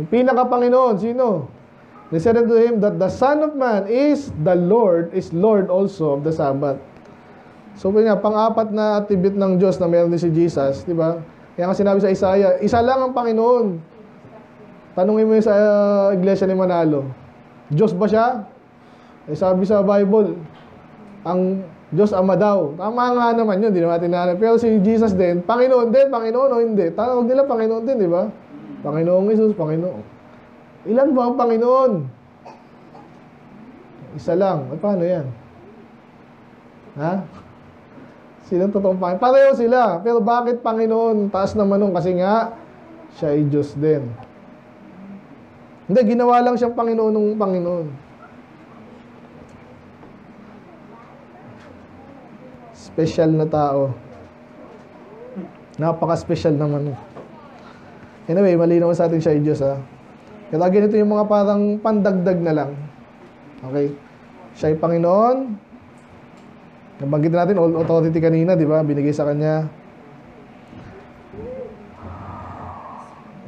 Yung pinaka-Panginoon, sino? They said unto him that the Son of Man is the Lord, is Lord also of the Sabbath. So, pang-apat na attribute ng Diyos na meron din si Jesus, di ba? Kaya nga sinabi sa Isaiah, isa lang ang Panginoon. Tanungin mo yun sa iglesia ni Manalo. Diyos ba siya? Eh, sabi sa Bible, ang Diyos Ama daw. Tama nga naman yun, hindi naman natin. Pero si Jesus din, Panginoon din, Panginoon o hindi. Tawag nila Panginoon din, di ba? Panginoong Jesus, Panginoon. Ilan ba ang Panginoon? Isa lang. Eh, paano yan? Ha? Silang totoong Panginoon? Pareho sila. Pero bakit Panginoon? Taas naman nun. Kasi nga, siya ay Diyos din. Hindi, ginawa lang siyang Panginoon ng Panginoon. Special na tao. Napaka-special naman. Anyway, malinaw sa atin siya ay Diyos, ha? Kaya ganito yung mga parang pandagdag na lang. Okay? Siya ay Panginoon. Nabanggit natin all authority kanina, di ba? Binigay sa kanya.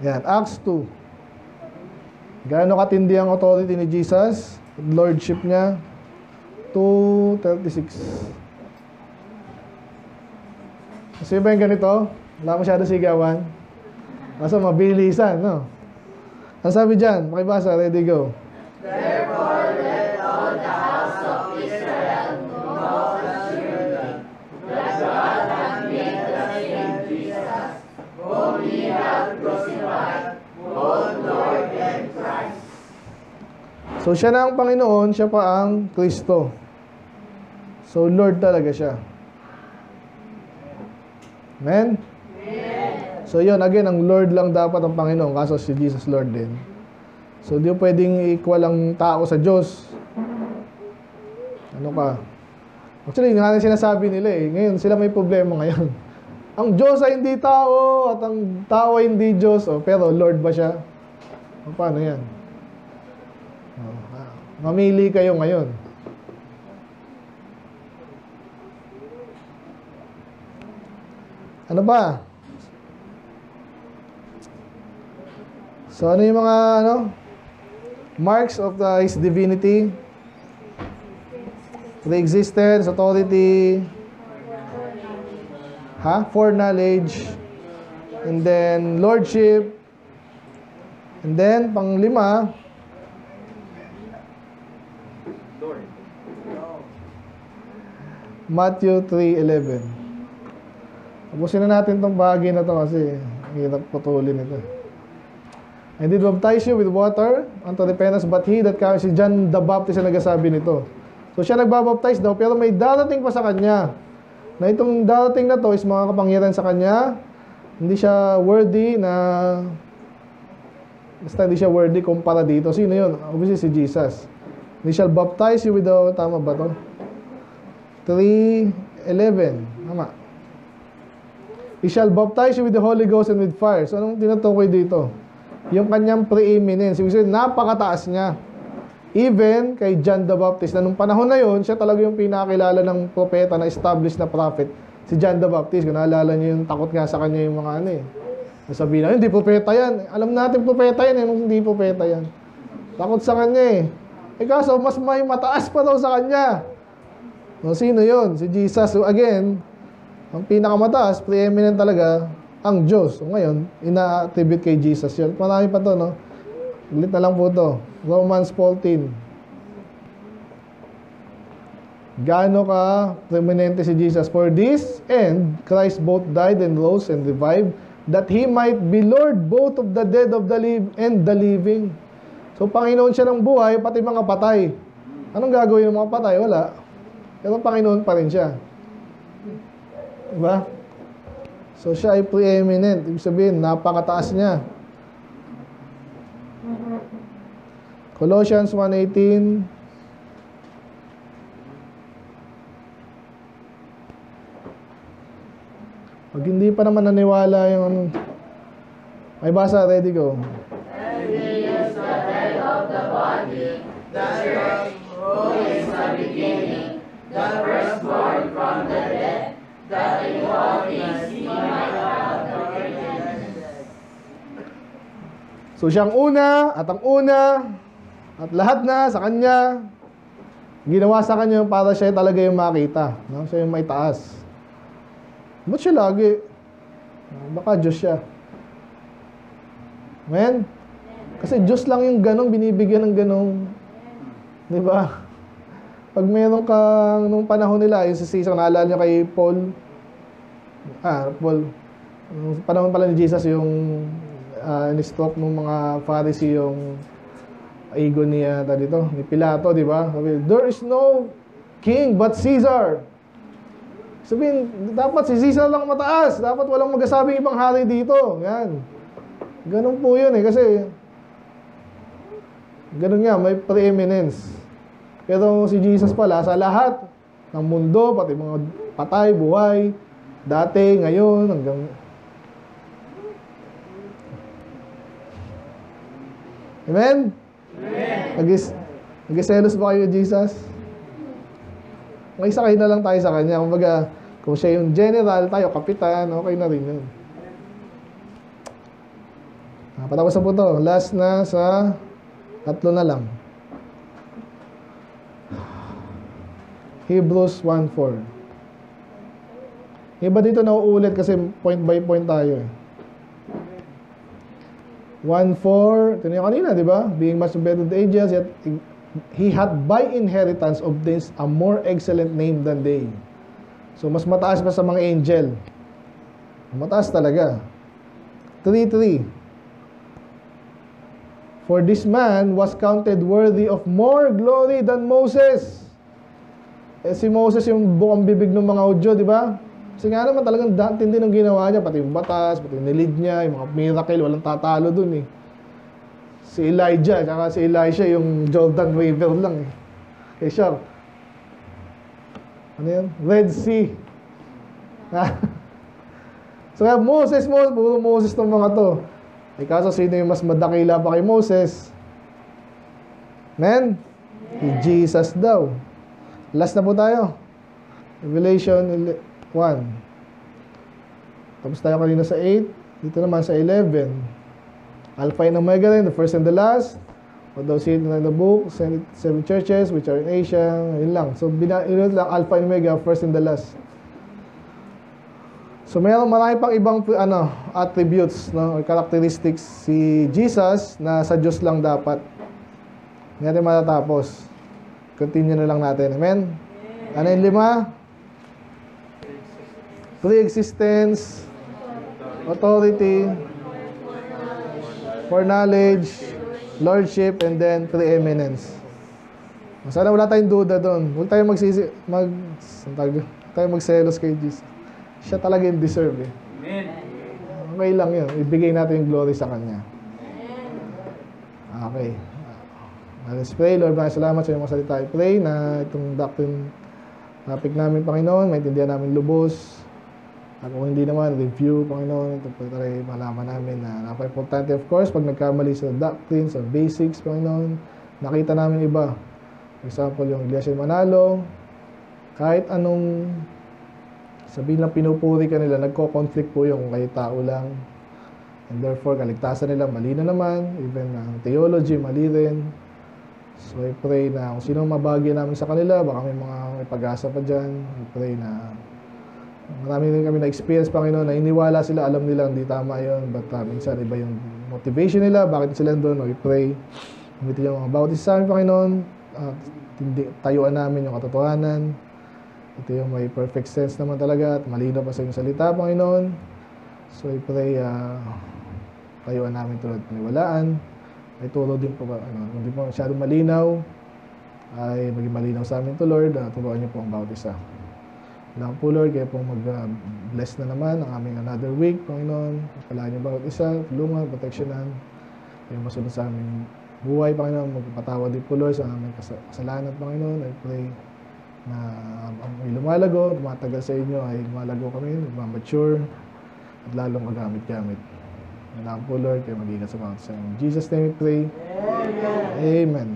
Yan, Acts 2. Gaano katindi ang authority ni Jesus? Lordship niya. 2:36. Kasi ba yung ganito? Wala masyado sigawan. Basta mabilisan, no? Ang sabi dyan, makibasa, ready, go. Therefore, let all the house of Israel know assuredly that God hath made the same Jesus, whom ye have crucified, both Lord and Christ. So, siya na ang Panginoon, siya pa ang Kristo. So, Lord talaga siya. Amen? So, yun, again, ang Lord lang dapat ang Panginoon, kaso si Jesus Lord din. So, di pwedeng equal ang tao sa Diyos. Ano ka? Actually, nga na sinasabi nila eh. Ngayon, sila may problema ngayon. Ang Diyos ay hindi tao, at ang tao ay hindi Diyos. Oh, pero Lord ba siya? O, paano yan? Mamili kayo ngayon. Ano ba? So, ano yung mga, marks of His divinity? The existence, authority, Foreknowledge. And then, lordship. And then, pang-5, Matthew 3:11. Tapusin na natin itong bahagi na to kasi hirap putulin ito. I did baptize you with water unto repentance, but he that comes, si John the Baptist ang nagsasabi nito. So siya nagbabaptize daw, pero may darating pa sa kanya. Na itong darating na to is mga kapangyarihan sa kanya. Hindi siya worthy na, basta hindi siya worthy kumpara dito. Sino yun? Obviously si Jesus. He shall baptize you with the, tama ba to? 3:11. Tama. He shall baptize you with the Holy Ghost and with fire. So anong tinutukoy dito? Yung kanyang preeminence. Ibig sabihin, napakataas niya. Even kay John the Baptist, na nung panahon na yun, siya talaga yung pinakilala ng propeta na established na prophet. Si John the Baptist, kung naalala niyo yung takot nga sa kanya yung mga ano eh. Nasabihin na, hindi propeta yan. Alam natin propeta yan, nung hindi propeta yan. Takot sa kanya eh. Kaso, mas may mataas pa daw sa kanya. No, sino yun? Si Jesus. So again, ang pinakamataas, preeminent talaga, ang Diyos. So ngayon, ina-attribute kay Jesus yun. Marami pa to, no? Ulit na lang po to. Romans 14. Gaano ka preeminente si Jesus? For this end, Christ both died and rose and revived, that He might be Lord both of the dead of the and the living. So, Panginoon siya ng buhay, pati mga patay. Anong gagawin ng mga patay? Wala. Pero Panginoon pa rin siya. Diba? So, siya ay preeminent. Ibig sabihin, napakataas niya. Colossians 1:18. Pag hindi pa naman naniwala yung ano. May basa, ready, go. And He is the head of the body, the church, who is the beginning, the firstborn from the dead, that in all things He might have the preeminence. So siyang una, at ang una, at lahat na sa Kanya, ginawa sa Kanya para siya talaga yung makita. No? Siya yung may taas. Ba't siya lagi? Baka Diyos siya. Amen? Kasi Diyos lang yung ganong, binibigyan ng ganong. Di ba? Pag meron kang, nung panahon nila, yung sa season, naalala nyo kay Paul, nung panahon pala ni Jesus, yung ni-stroke ng mga Pharisee, yung ego niya, ni Pilato, di ba? Sabi, there is no king but Caesar. Sabihin, dapat si Caesar lang mataas. Dapat walang magsasabing ibang hari dito. Yan. Ganun po yun eh. Kasi, ganun nga, may preeminence. Pero si Jesus pala, sa lahat ng mundo, pati mga patay, buhay, dati, ngayon, hanggang... Amen? Amen. Nag-selos ba kayo, Jesus? May sakay na lang tayo sa Kanya. Kumbaga, kung siya yung general, tayo kapitan, okay na rin yun. Patapos na po ito. Last na sa 3 na lang. Hebrews 1:4. Iba dito nauulit kasi point by point tayo. 1:4, ito na yung kanina, di ba? Being much better than the angels, yet he had by inheritance obtained a more excellent name than they. So, mas mataas pa sa mga angel. Mataas talaga. 3:3. For this man was counted worthy of more glory than Moses. Eh, si Moses yung bukang bibig ng mga Hudyo, di ba? Kasi nga naman talagang tindi ng ginawa niya, pati yung batas, pati yung nilid niya, yung mga miracle, walang tatalo dun eh. Si Elijah, tsaka si Elisha, yung Jordan River lang eh. Okay, sure. Ano yan? Red Sea. So kaya Moses, puro Moses ng mga to. Eh kaso sino yung mas madakila pa kay Moses? Amen? Si Jesus daw. Last na po tayo. Revelation 1. Tapos tayo kanina sa 8. Dito naman sa 11. Alpha and Omega rin, the first and the last. What thou seest in the book, seven churches which are in Asia. Yun lang. So, inulit lang Alpha and Omega, first and the last. So marami pang ibang attributes, no, or characteristics si Jesus na sa Diyos lang dapat. Hindi natin matatapos. Continue na lang natin. Amen? Ano yung 5? Pre-existence, authority, foreknowledge, lordship, and then preeminence. Sana wala tayong duda doon. Huwag tayong magselos kay Jesus. Siya talaga yung deserve eh. Okay lang yun. Ibigay natin yung glory sa Kanya. Okay. Let's pray. Lord, maraming salamat sa iyong mga salita. I pray na itong doctrine topic namin, Panginoon, maintindihan namin lubos. At kung hindi naman, review, Panginoon. Ito po tayo malaman namin na napaka-importante, of course, pag nagkamali sa doctrine, sa basics, Panginoon, nakita namin iba. For example, yung Iglesia Manalo, kahit anong sabihin lang pinupuri ka nila, nagko-conflict po yung kayo tao lang. And therefore, kaligtasan nila, mali na naman. Even ang theology, mali rin. So, I pray na kung sino mabagay namin sa kanila, baka may pag-asa pa dyan. I pray na marami rin kami na-experience, Panginoon, na iniwala sila, alam nila hindi tama yun. But minsan, iba yung motivation nila, bakit sila doon. I pray, umitin yung mga bautis sa amin, Panginoon. Tayuan namin yung katotohanan. Ito yung may perfect sense naman talaga at malinaw pa sa iyong salita, Panginoon. So, I pray, tayuan namin ito at paniwalaan. May turo din po, kung di po masyadong malinaw, ay maging malinaw sa amin ito, Lord. Turuan niyo po ang bawat isa. Lang po, Lord, kaya po mag-bless na naman ang aming another week, Panginoon. Palaan niyo bawat isa, tulungan, proteksyonan. Kaya masunod sa aming buhay, Panginoon. Magpapatawa din po, Lord, sa aming kasalanan, Panginoon. I pray na may lumalago, tumatagal sa inyo, ay lumalago kami, mature, at lalong magamit-gamit. Yan lang po, Lord, kaya mag-ingat sa mga sa inyo. In Jesus' name we pray. Amen. Amen.